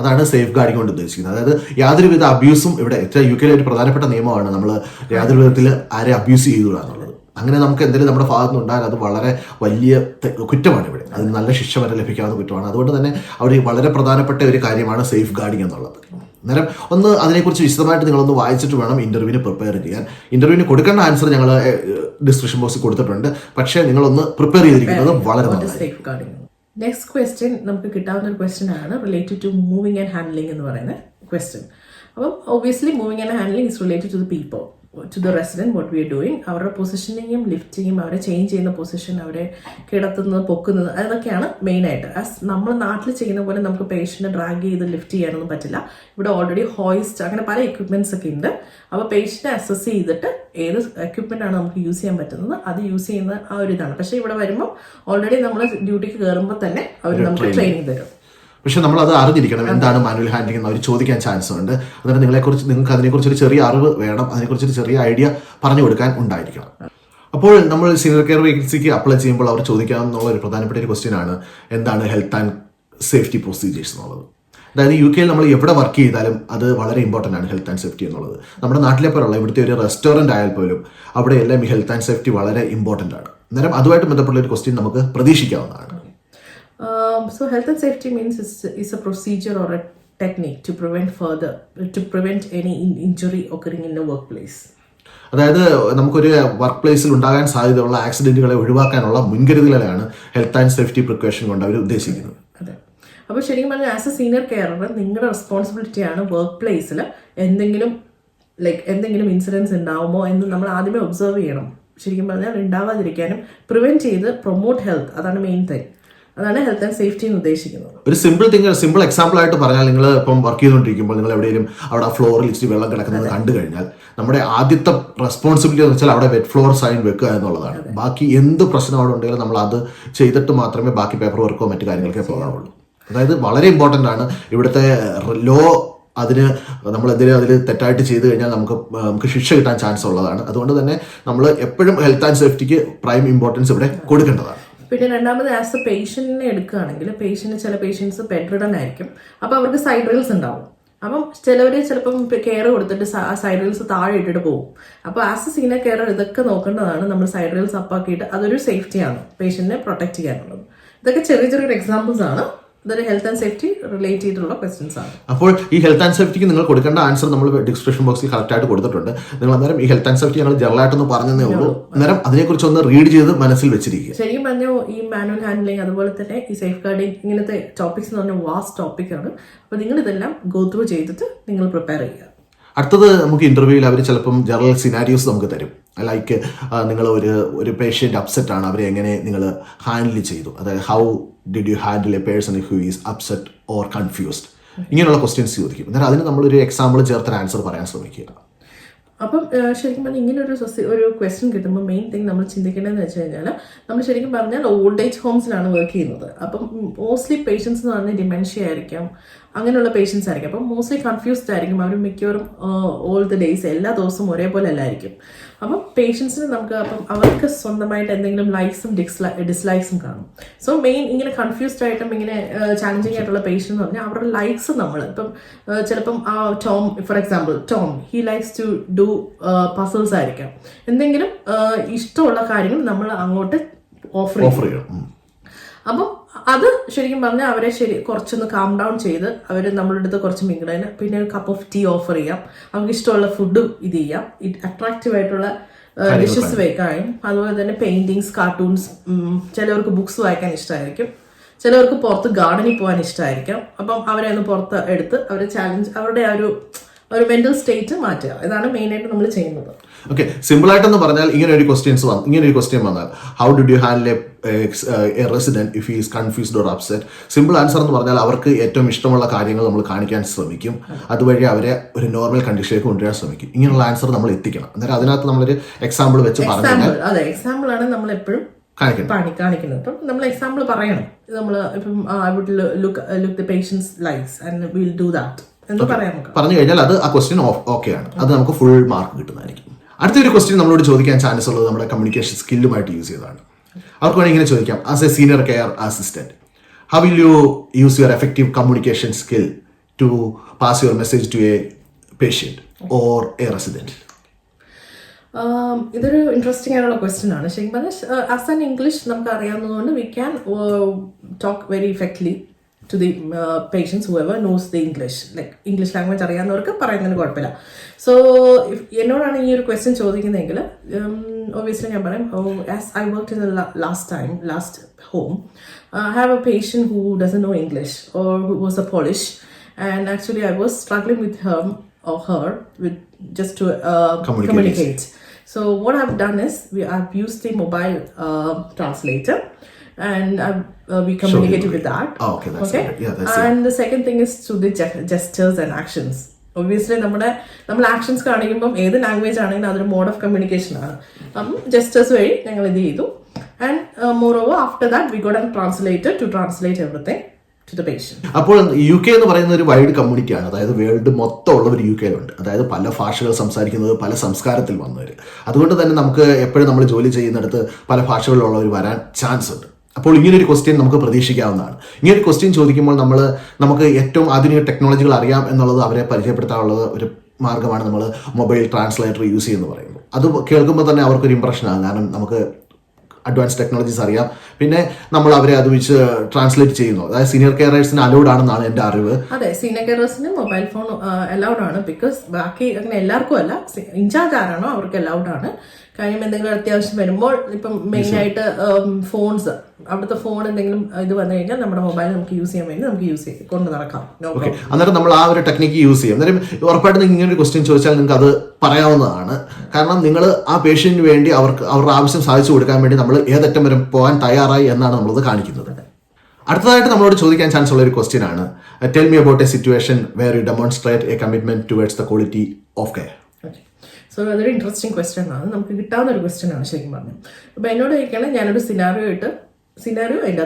അതാണ് സേഫ് ഗാർഡിംഗ് കൊണ്ട് ഉദ്ദേശിക്കുന്നത്. അതായത് യാതൊരുവിധ അബ്യൂസും ഇവിടെ UK-ലെ ഒരു പ്രധാനപ്പെട്ട നിയമമാണ്, നമ്മൾ യാതൊരു വിധത്തിൽ ആരെ അബ്യൂസ് ചെയ്യുക എന്നുള്ളത്. അങ്ങനെ നമുക്ക് എന്തെങ്കിലും നമ്മുടെ ഭാഗത്ത് ഉണ്ടായാൽ അത് വളരെ വലിയ കുറ്റമാണ് ഇവിടെ. അതിന് നല്ല ശിക്ഷ വരെ ലഭിക്കാവുന്ന കുറ്റമാണ്. അതുകൊണ്ട് തന്നെ അവർ വളരെ പ്രധാനപ്പെട്ട ഒരു കാര്യമാണ് സേഫ് ഗാർഡിംഗ് എന്നുള്ളത്. അന്നേരം ഒന്ന് അതിനെക്കുറിച്ച് വിശദമായിട്ട് നിങ്ങളൊന്ന് വായിച്ചിട്ട് വേണം ഇന്റർവ്യൂവിന് പ്രിപ്പയർ ചെയ്യാൻ. ഇന്റർവ്യൂവിന് കൊടുക്കേണ്ട ആൻസർ ഞങ്ങൾ ഡിസ്ക്രിപ്ഷൻ ബോക്സിൽ കൊടുത്തിട്ടുണ്ട്, പക്ഷേ നിങ്ങളൊന്ന് പ്രിപ്പയർ ചെയ്തിരിക്കുന്നത് വളരെ നല്ലതാണ്. നെക്സ്റ്റ് ക്വസ്റ്റ്യൻ നമുക്ക് കിട്ടാവുന്ന ഒരു ക്വസ്റ്റ്യൻ ആണ് related to moving and handling എന്ന് പറയുന്ന ക്വസ്റ്റ്യൻ. അപ്പം obviously moving and handling is related to the people, to the resident, what we are doing. അവരുടെ പൊസിഷനിങ്ങും ലിഫ്റ്റിങ്ങും അവരെ ചേഞ്ച് ചെയ്യുന്ന പൊസിഷൻ, അവരെ കിടത്തുന്നത്, പൊക്കുന്നത്, അതൊക്കെയാണ് മെയിനായിട്ട്. നമ്മൾ നാട്ടിൽ ചെയ്യുന്ന പോലെ നമുക്ക് പേഷ്യൻറ്റിനെ ഡ്രാഗ് ചെയ്ത് ലിഫ്റ്റ് ചെയ്യാനൊന്നും പറ്റില്ല. ഇവിടെ ഓൾറെഡി ഹോയിസ്റ്റ് അങ്ങനെ പല എക്യുപ്മെൻറ്റ്സ് ഒക്കെ ഉണ്ട്. അപ്പോൾ പേഷ്യൻറ്റിനെ അസസ് ചെയ്തിട്ട് ഏത് എക്യുപ്മെൻ്റ് ആണ് നമുക്ക് യൂസ് ചെയ്യാൻ പറ്റുന്നത് അത് യൂസ് ചെയ്യുന്ന ആ ഒരു ഇതാണ്. പക്ഷേ ഇവിടെ വരുമ്പോൾ ഓൾറെഡി നമ്മൾ ഡ്യൂട്ടിക്ക് കയറുമ്പോൾ തന്നെ അവർ നമുക്ക് ട്രെയിനിങ് തരും. പക്ഷെ നമ്മൾ അത് അറിഞ്ഞിരിക്കണം, എന്താണ് മാനുവൽ ഹാൻഡ്ലിംഗ് എന്ന് അവർ ചോദിക്കാൻ ചാൻസ് ഉണ്ട്. അന്നേരം നിങ്ങൾക്ക് അതിനെക്കുറിച്ചൊരു ചെറിയ അറിവ് വേണം, അതിനെക്കുറിച്ചൊരു ചെറിയ ഐഡിയ പറഞ്ഞു കൊടുക്കാൻ ഉണ്ടായിരിക്കണം. അപ്പോൾ നമ്മൾ സീനിയർ കെയർ വേക്കൻസിക്ക് അപ്ലൈ ചെയ്യുമ്പോൾ അവർ ചോദിക്കാമെന്നുള്ള ഒരു പ്രധാനപ്പെട്ട ഒരു ക്വസ്റ്റ്യൻ ആണ് എന്താണ് ഹെൽത്ത് ആൻഡ് സേഫ്റ്റി പ്രൊസീജിയേഴ്സ് എന്നുള്ളത്. അതായത് UK നമ്മൾ എവിടെ വർക്ക് ചെയ്താലും അത് വളരെ ഇമ്പോർട്ടൻ്റ് ആണ് ഹെൽത്ത് ആൻഡ് സേഫ്റ്റി എന്നുള്ളത്. നമ്മുടെ നാട്ടിലെ പോലുള്ള ഇവിടുത്തെ ഒരു റെസ്റ്റോറൻറ്റ് ആയാൽ പോലും അവിടെ എല്ലാം ഈ ഹെൽത്ത് ആൻഡ് സേഫ്റ്റി വളരെ ഇമ്പോർട്ടൻ്റ് ആണ്. അന്നേരം അതുമായിട്ട് ബന്ധപ്പെട്ട ഒരു ക്വസ്റ്റ്യൻ നമുക്ക് പ്രതീക്ഷിക്കാവുന്നതാണ്. So health and safety means is a procedure or a technique to prevent any injury occurring in the workplace. അതായത് നമുക്കൊരു വർക്ക് പ്ലേസിൽ ഉണ്ടാകാൻ സാധ്യതയുള്ള ആക്സിഡന്റുകളെ ഒഴിവാക്കാനുള്ള മുൻകരുതലുകളാണ് ഹെൽത്ത് ആൻഡ് സേഫ്റ്റി പ്രിക്കോഷൻ കൊണ്ട് അവർ ഉദ്ദേശിക്കുന്നത്. അതെ. അപ്പോൾ ശരിക്കും പറഞ്ഞാൽ ആസ് എ സീനിയർ കെയറർ നിങ്ങളുടെ റെസ്പോൺസിബിലിറ്റിയാണ് വർക്ക് പ്ലേസിൽ എന്തെങ്കിലും ഇൻസിഡൻസ് ഉണ്ടാവുമോ എന്ന് നമ്മൾ ആദ്യമേ ഒബ്സർവ് ചെയ്യണം. ശരിക്കും പറഞ്ഞാൽ ഉണ്ടാവാതിരിക്കാനും പ്രിവെന്റ് ചെയ്ത് പ്രൊമോട്ട് ഹെൽത്ത്, അതാണ് മെയിൻ തിങ്. അതാണ് ഹെൽത്ത് ആൻഡ് സേഫ്റ്റി എന്ന് ഉദ്ദേശിക്കുന്നത്. ഒരു സിമ്പിൾ എക്സാമ്പിൾ ആയിട്ട് പറഞ്ഞാൽ, നിങ്ങൾ ഇപ്പം വർക്ക് ചെയ്തുകൊണ്ടിരിക്കുമ്പോൾ നിങ്ങൾ എവിടെയെങ്കിലും അവിടെ ഫ്ലോറിൽ ഇച്ചിരി വെള്ളം കിടക്കുന്നത് കണ്ടു കഴിഞ്ഞാൽ നമ്മുടെ ആദ്യത്തെ റെസ്പോൺസിബിലിറ്റി എന്ന് വെച്ചാൽ അവിടെ വെറ്റ് ഫ്ലോർ സൈൻ വെക്കുക എന്നുള്ളതാണ്. ബാക്കി എന്ത് പ്രശ്നം അവിടെ ഉണ്ടെങ്കിലും നമ്മൾ അത് ചെയ്തിട്ട് മാത്രമേ ബാക്കി പേപ്പർ വർക്കോ മറ്റു കാര്യങ്ങളൊക്കെ പോകാവുള്ളൂ. അതായത് വളരെ ഇമ്പോർട്ടൻ്റ് ആണ്. ഇവിടുത്തെ ലോ അതിന് നമ്മൾ എന്തെങ്കിലും അതിൽ തെറ്റായിട്ട് ചെയ്തു കഴിഞ്ഞാൽ നമുക്ക് ശിക്ഷ കിട്ടാൻ ചാൻസ് ഉള്ളതാണ്. അതുകൊണ്ട് തന്നെ നമ്മൾ എപ്പോഴും ഹെൽത്ത് ആൻഡ് സേഫ്റ്റിക്ക് പ്രൈം ഇമ്പോർട്ടൻസ് ഇവിടെ കൊടുക്കേണ്ടതാണ്. പിന്നെ രണ്ടാമത് ആസ് എ പേഷ്യന്റിനെ എടുക്കുകയാണെങ്കിൽ ചില പേഷ്യൻസ് ബെഡ് റിഡൻ ആയിരിക്കും. അപ്പോൾ അവർക്ക് സൈഡ് റെയിൽസ് ഉണ്ടാവും. അപ്പം ചിലപ്പം കെയർ കൊടുത്തിട്ട് സൈഡ് റെയിൽസ് താഴെ ഇട്ടിട്ട് പോകും. അപ്പോൾ ആസ് എ സീനിയർ കെയർ ഇതൊക്കെ നോക്കേണ്ടതാണ്. നമ്മൾ സൈഡ് റെയിൽസ് അപ്പാക്കിയിട്ട് അതൊരു സേഫ്റ്റിയാണ്, പേഷ്യന്റിനെ പ്രൊട്ടക്ട് ചെയ്യാനുള്ളത്. ഇതൊക്കെ ചെറിയ എക്സാമ്പിൾസ് ആണ്. ഇതൊരു ഹെൽത്ത് ആൻഡ് സേഫ്റ്റി റിലേറ്റ് ചെയ്തിട്ടുള്ള ക്വസ്റ്റ്യൻസ് ആണ്. അപ്പോൾ ഈ ഹെൽത്ത് ആൻഡ് സേഫ്റ്റിക്ക് നിങ്ങൾ കൊടുക്കേണ്ട ആൻസർ നമ്മൾ ഡിസ്ക്രിപ്ഷൻ ബോക്സിൽ കറക്റ്റ് ആയിട്ട് കൊടുത്തിട്ടുണ്ട്. നിങ്ങൾ അന്നേരം ഈ ഹെൽത്ത് ആൻഡ് സേഫ്റ്റി ഞങ്ങൾ ജനറലായിട്ടൊന്ന് പറഞ്ഞതേ ഉള്ളൂ. അന്നേരം അതിനെക്കുറിച്ച് ഒന്ന് റീഡ് ചെയ്ത് മനസ്സിൽ വെച്ചിരിക്കുക. ശരിക്കും പറഞ്ഞാൽ ഈ മാനുവൽ ഹാൻഡ്ലിംഗ് അതുപോലെ തന്നെ ഈ സേഫ് ഗാർഡിംഗ് ഇങ്ങനത്തെ ടോപ്പിക്സ് എന്ന് പറഞ്ഞാൽ വാസ്റ്റ് ടോപ്പിക്കാണ്. അപ്പോൾ നിങ്ങൾ ഇതെല്ലാം ഗോ ത്രൂ ചെയ്തിട്ട് നിങ്ങൾ പ്രിപ്പയർ ചെയ്യുക. അടുത്തത് നമുക്ക് ഇന്റർവ്യൂവിൽ അവർ ചിലപ്പം ജനറൽ സിനാരിയോസ് നമുക്ക് തരും. ലൈക്ക് നിങ്ങൾ ഒരു പേഷ്യൻ്റ് അപ്സെറ്റ് ആണ്, അവരെ എങ്ങനെ നിങ്ങൾ ഹാൻഡിൽ ചെയ്തു, അതായത് how did you handle A person who is upset or confused, ഇങ്ങനെയുള്ള ക്വസ്റ്റ്യൻസ് ചോദിക്കും. എന്നാൽ അതിന് നമ്മളൊരു എക്സാമ്പിൾ ചേർത്തൊരു ആൻസർ പറയാൻ ശ്രമിക്കുക. അപ്പം ശരിക്കും പറഞ്ഞാൽ ഇങ്ങനെ ഒരു ക്വസ്റ്റ്യൻ കിട്ടുമ്പോൾ മെയിൻ തിങ് നമ്മൾ ചിന്തിക്കേണ്ടതെന്ന് വെച്ച് കഴിഞ്ഞാൽ നമ്മൾ ശരിക്കും പറഞ്ഞാൽ ഓൾഡ് ഏജ് ഹോംസിലാണ് വർക്ക് ചെയ്യുന്നത്. അപ്പം മോസ്റ്റ്ലി പേഷ്യൻസ് എന്ന് പറഞ്ഞാൽ ഡിമെൻഷ്യ ആയിരിക്കാം, അങ്ങനെയുള്ള പേഷ്യൻസ് ആയിരിക്കും. അപ്പം മോസ്റ്റ്ലി കൺഫ്യൂസ്ഡ് ആയിരിക്കും. അവർ മിക്കവാറും ഓൾ ദ ഡേയ്സ് എല്ലാ ദിവസവും ഒരേപോലെ അല്ലായിരിക്കും. അപ്പം പേഷ്യൻസിന് അവർക്ക് സ്വന്തമായിട്ട് എന്തെങ്കിലും ലൈക്സും ഡിസ്ലൈക്സും കാണും. സോ മെയിൻ ഇങ്ങനെ കൺഫ്യൂസ്ഡ് ആയിട്ടും ഇങ്ങനെ ചാലഞ്ചിങ് ആയിട്ടുള്ള പേഷ്യൻ എന്ന് പറഞ്ഞാൽ അവരുടെ ലൈക്സ് ചിലപ്പം ആ Tom, for example Tom he likes to do puzzles ആയിരിക്കാം. എന്തെങ്കിലും ഇഷ്ടമുള്ള കാര്യങ്ങൾ നമ്മൾ അങ്ങോട്ട് ഓഫർ ചെയ്യും. അപ്പം അത് ശരിക്കും പറഞ്ഞാൽ അവരെ കുറച്ചൊന്ന് കാം ഡൗൺ ചെയ്ത് അവർ നമ്മളുടെ അടുത്ത് കുറച്ച് മിങ്കിടാൻ, പിന്നെ ഒരു കപ്പ് ഓഫ് ടീ ഓഫർ ചെയ്യാം, അവർക്ക് ഇഷ്ടമുള്ള ഫുഡ് ഇത് ചെയ്യാം, അട്രാക്റ്റീവ് ആയിട്ടുള്ള ഡിഷസ് വെക്കാനും. അതുപോലെ തന്നെ പെയിന്റിങ്സ്, കാർട്ടൂൺസ്, ചിലവർക്ക് ബുക്സ് വായിക്കാൻ ഇഷ്ടമായിരിക്കും, ചിലവർക്ക് പുറത്ത് ഗാർഡനിൽ പോകാൻ ഇഷ്ടമായിരിക്കും. അപ്പം അവരെ ഒന്ന് പുറത്ത് എടുത്ത് അവരെ ചാലഞ്ച്, അവരുടെ ഒരു മെന്റൽ സ്റ്റേറ്റ് മാറ്റുക. ഇതാണ് മെയിനായിട്ട് നമ്മൾ ചെയ്യുന്നത്. ഓക്കെ, സിമ്പിൾ ആയിട്ടെന്ന് പറഞ്ഞാൽ ഇങ്ങനെ ഒരു ക്വസ്റ്റ്യൻ വന്നാൽ how did you handle A resident if he is confused or upset, simple answer എന്ന് പറഞ്ഞാൽ അവർക്ക് ഏറ്റവും ഇഷ്ടമുള്ള കാര്യങ്ങൾ നമ്മൾ കാണിക്കാൻ ശ്രമിക്കും, അതുവഴി അവരെ ഒരു നോർമൽ കണ്ടീഷനിലേക്ക് കൊണ്ടുവരാൻ ശ്രമിക്കും. ഇങ്ങനെയുള്ള ആൻസർ നമ്മൾ എത്തിക്കണം. അന്നേരം അതിനകത്ത് നമ്മളൊരു എക്സാമ്പിൾ വെച്ച് പറഞ്ഞാൽ, അതെ, എക്സാമ്പിൾ ആണ് നമ്മൾ എപ്പോഴും കാണിക്കുന്നത്. ഇപ്പം നമ്മൾ എക്സാമ്പിൾ പറയണം. നമ്മൾ ഇപ്പം I would look the patients likes and will do that എന്ന് പറഞ്ഞു കഴിഞ്ഞാൽ അത് ആ ക്വസ്റ്റ്യൻ ഓക്കെ ആണ്, അത് നമുക്ക് ഫുൾ മാർക്ക് കിട്ടുന്നതായിരിക്കും. അടുത്തൊരു ക്വസ്റ്റ്യൻ നമ്മളോട് ചോദിക്കാൻ ചാൻസ് ഉള്ളത് നമ്മുടെ കമ്മ്യൂണിക്കേഷൻ സ്കില്ലുമായിട്ട് യൂസ് ചെയ്തതാണ്. അവർക്ക് വേണമെങ്കിൽ ഇങ്ങനെ ചോദിക്കാം, as a senior care assistant how will you use your effective communication skill to pass your message to a patient or a resident? ഇതൊരു ഇൻട്രസ്റ്റിംഗ് ആയിട്ടുള്ള ക്വസ്റ്റ്യൻ ആണ്. ശരിക്കും പറഞ്ഞാൽ ആസ് ആൻ ഇംഗ്ലീഷ് നമുക്ക് അറിയാവുന്നതുകൊണ്ട് we can talk very effectively to the patients, whoever knows the English, like English language അറിയാവുന്നവർക്ക് പറയുന്നതിന് കുഴപ്പമില്ല. So എന്നോടാണ് ഈ ഒരു ക്വസ്റ്റ്യൻ ചോദിക്കുന്നതെങ്കിൽ obviously ഞാൻ പറയും, as I worked in the last home, I have a patient who doesn't know English or who was a Polish, and actually I was struggling with her with just to communicate. So what I've done is I've used the mobile translator, and we communicated with that. Oh, okay, that's it. Yeah, that's and the second thing is through the gestures and actions. Obviously നമ്മൾ actions കാണിക്കുമ്പം ഏത് language ആണെങ്കിലും അതൊരു mode of communication ആണ്. അപ്പം gestures വഴി ഞങ്ങൾ ഇത് ചെയ്തു. And moreover after that we got an translator to translate everything to the patient. അപ്പോൾ UK എന്ന് പറയുന്ന ഒരു വൈഡ് കമ്മ്യൂണിറ്റിയാണ്. അതായത് വേൾഡ് മൊത്തം ഉള്ളവർ UK-യിലുണ്ട്. അതായത് പല ഭാഷകൾ സംസാരിക്കുന്നത്, പല സംസ്കാരത്തിൽ വന്നവർ. അതുകൊണ്ട് തന്നെ നമുക്ക് എപ്പോഴും നമ്മൾ ജോലി ചെയ്യുന്നിടത്ത് പല ഭാഷകളിലുള്ളവർ വരാൻ ചാൻസ് ഉണ്ട്. അപ്പോൾ ഇങ്ങനൊരു ക്വസ്റ്റ്യൻ നമുക്ക് പ്രതീക്ഷിക്കാവുന്നതാണ്. ഇങ്ങനൊരു ക്വസ്റ്റ്യൻ ചോദിക്കുമ്പോൾ നമുക്ക് ഏറ്റവും ആധുനിക ടെക്നോളജികൾ അറിയാം എന്നുള്ളത് അവരെ പരിചയപ്പെടുത്താനുള്ള ഒരു മാർഗ്ഗമാണ് നമ്മൾ മൊബൈൽ ട്രാൻസ്ലേറ്റർ യൂസ് ചെയ്യുമെന്ന് പറയുന്നത്. അത് കേൾക്കുമ്പോൾ തന്നെ അവർക്കൊരു ഇമ്പ്രഷനാണ്. കാരണം നമുക്ക് അഡ്വാൻസ് ടെക്നോളജീസ് അറിയാം, പിന്നെ നമ്മൾ അവരെ അത് വെച്ച് ട്രാൻസ്ലേറ്റ് ചെയ്യുന്നു. അതായത് സീനിയർ കെയറേഴ്സിന് അലൗഡ് ആണെന്നാണ് എൻ്റെ അറിവ്. അതെ, സീനിയർ കെയറേഴ്സിന് മൊബൈൽ ഫോൺ അലൗഡ് ആണ്. ബിക്കോസ് ബാക്കി അങ്ങനെ എല്ലാവർക്കും അല്ല, ഇൻചാർജ് ആരാണോ അവർക്ക് അലൗഡ് ആണ്. കാര്യം എന്തെങ്കിലും അത്യാവശ്യം വരുമ്പോൾ ഇപ്പം മെയിനായിട്ട് ഫോൺസ്, അവിടുത്തെ ഫോൺ എന്തെങ്കിലും ഇത് വന്നു കഴിഞ്ഞാൽ നമ്മുടെ മൊബൈൽ നമുക്ക് യൂസ് ചെയ്യാൻ വേണ്ടി നമുക്ക് കൊണ്ട് നടക്കാം. അന്നേരം നമ്മൾ ആ ഒരു ടെക്നിക്ക് യൂസ് ചെയ്യും. അന്നേരം ഉറപ്പായിട്ടും ഇങ്ങനെ ഒരു ക്വസ്റ്റ്യൻ ചോദിച്ചാൽ നിങ്ങൾക്ക് അത് പറയാവുന്നതാണ്. കാരണം നിങ്ങൾ ആ പേഷ്യന്റിന് വേണ്ടി അവരുടെ ആവശ്യം സാധിച്ചു കൊടുക്കാൻ വേണ്ടി നമ്മൾ ഏതറ്റം വരെ പോകാൻ തയ്യാറായി എന്നാണ് നമ്മളത് കാണിക്കുന്നത്. അടുത്തതായിട്ട് നമ്മളോട് ചോദിക്കാൻ ചാൻസ് ഉള്ള ഒരു ക്വസ്റ്റ്യൻ ആണ്, tell me about a situation where you demonstrate a commitment towards the quality of care. So അതൊരു ഇൻട്രസ്റ്റിംഗ് ക്വസ്റ്റ്യൻ ആണ്, നമുക്ക് കിട്ടാവുന്ന ഒരു ക്വസ്റ്റ്യൻ ആണ് ശരിക്കും പറഞ്ഞു. അപ്പോൾ എന്നോട് ചോദിക്കണം, ഞാനൊരു സിനാരിയോ അതിൻ്റെ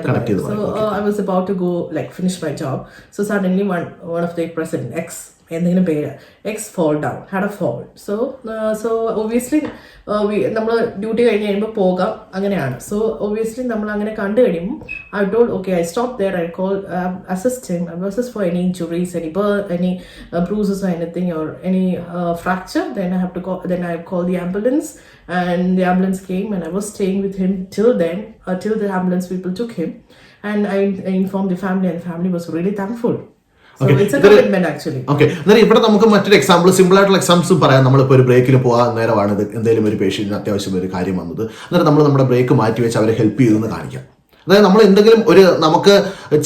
അകത്ത്. So I was about to go like finish my job. So suddenly one of the president X എന്തെങ്കിലും പേര് X fall down, had a fall. So obviously നമ്മൾ ഡ്യൂട്ടി കഴിഞ്ഞ് കഴിയുമ്പോൾ പോകാം, അങ്ങനെയാണ്. സോ ഒബ്വിയസ്ലി നമ്മൾ അങ്ങനെ കണ്ടു കഴിയുമ്പോൾ I told okay, I stop there, I call assist him, I assist for any injuries, any bruises or anything or any fracture. Then I call the ambulance, and the ambulance came, and I was staying with him till the ambulance people took him, and I informed the family, and the family was really thankful. So it's a commitment actually. Okay. Then ഇവിടെ നമുക്ക് മറ്റൊരു example, simple ആയിട്ടുള്ള examples പറയാം. നമ്മളിപ്പോൾ ഒരു ബ്രേക്കിന് പോകാൻ നേരമാണ് എന്തെങ്കിലും ഒരു പേഷ്യന്റിന് അത്യാവശ്യം ഒരു കാര്യം വന്നത്. എന്നിട്ട് നമ്മൾ നമ്മുടെ ബ്രേക്ക് മാറ്റി വെച്ച് അവരെ ഹെൽപ്പ് ചെയ്തെന്ന് കാണിക്കാം. അതായത് നമ്മൾ എന്തെങ്കിലും നമുക്ക്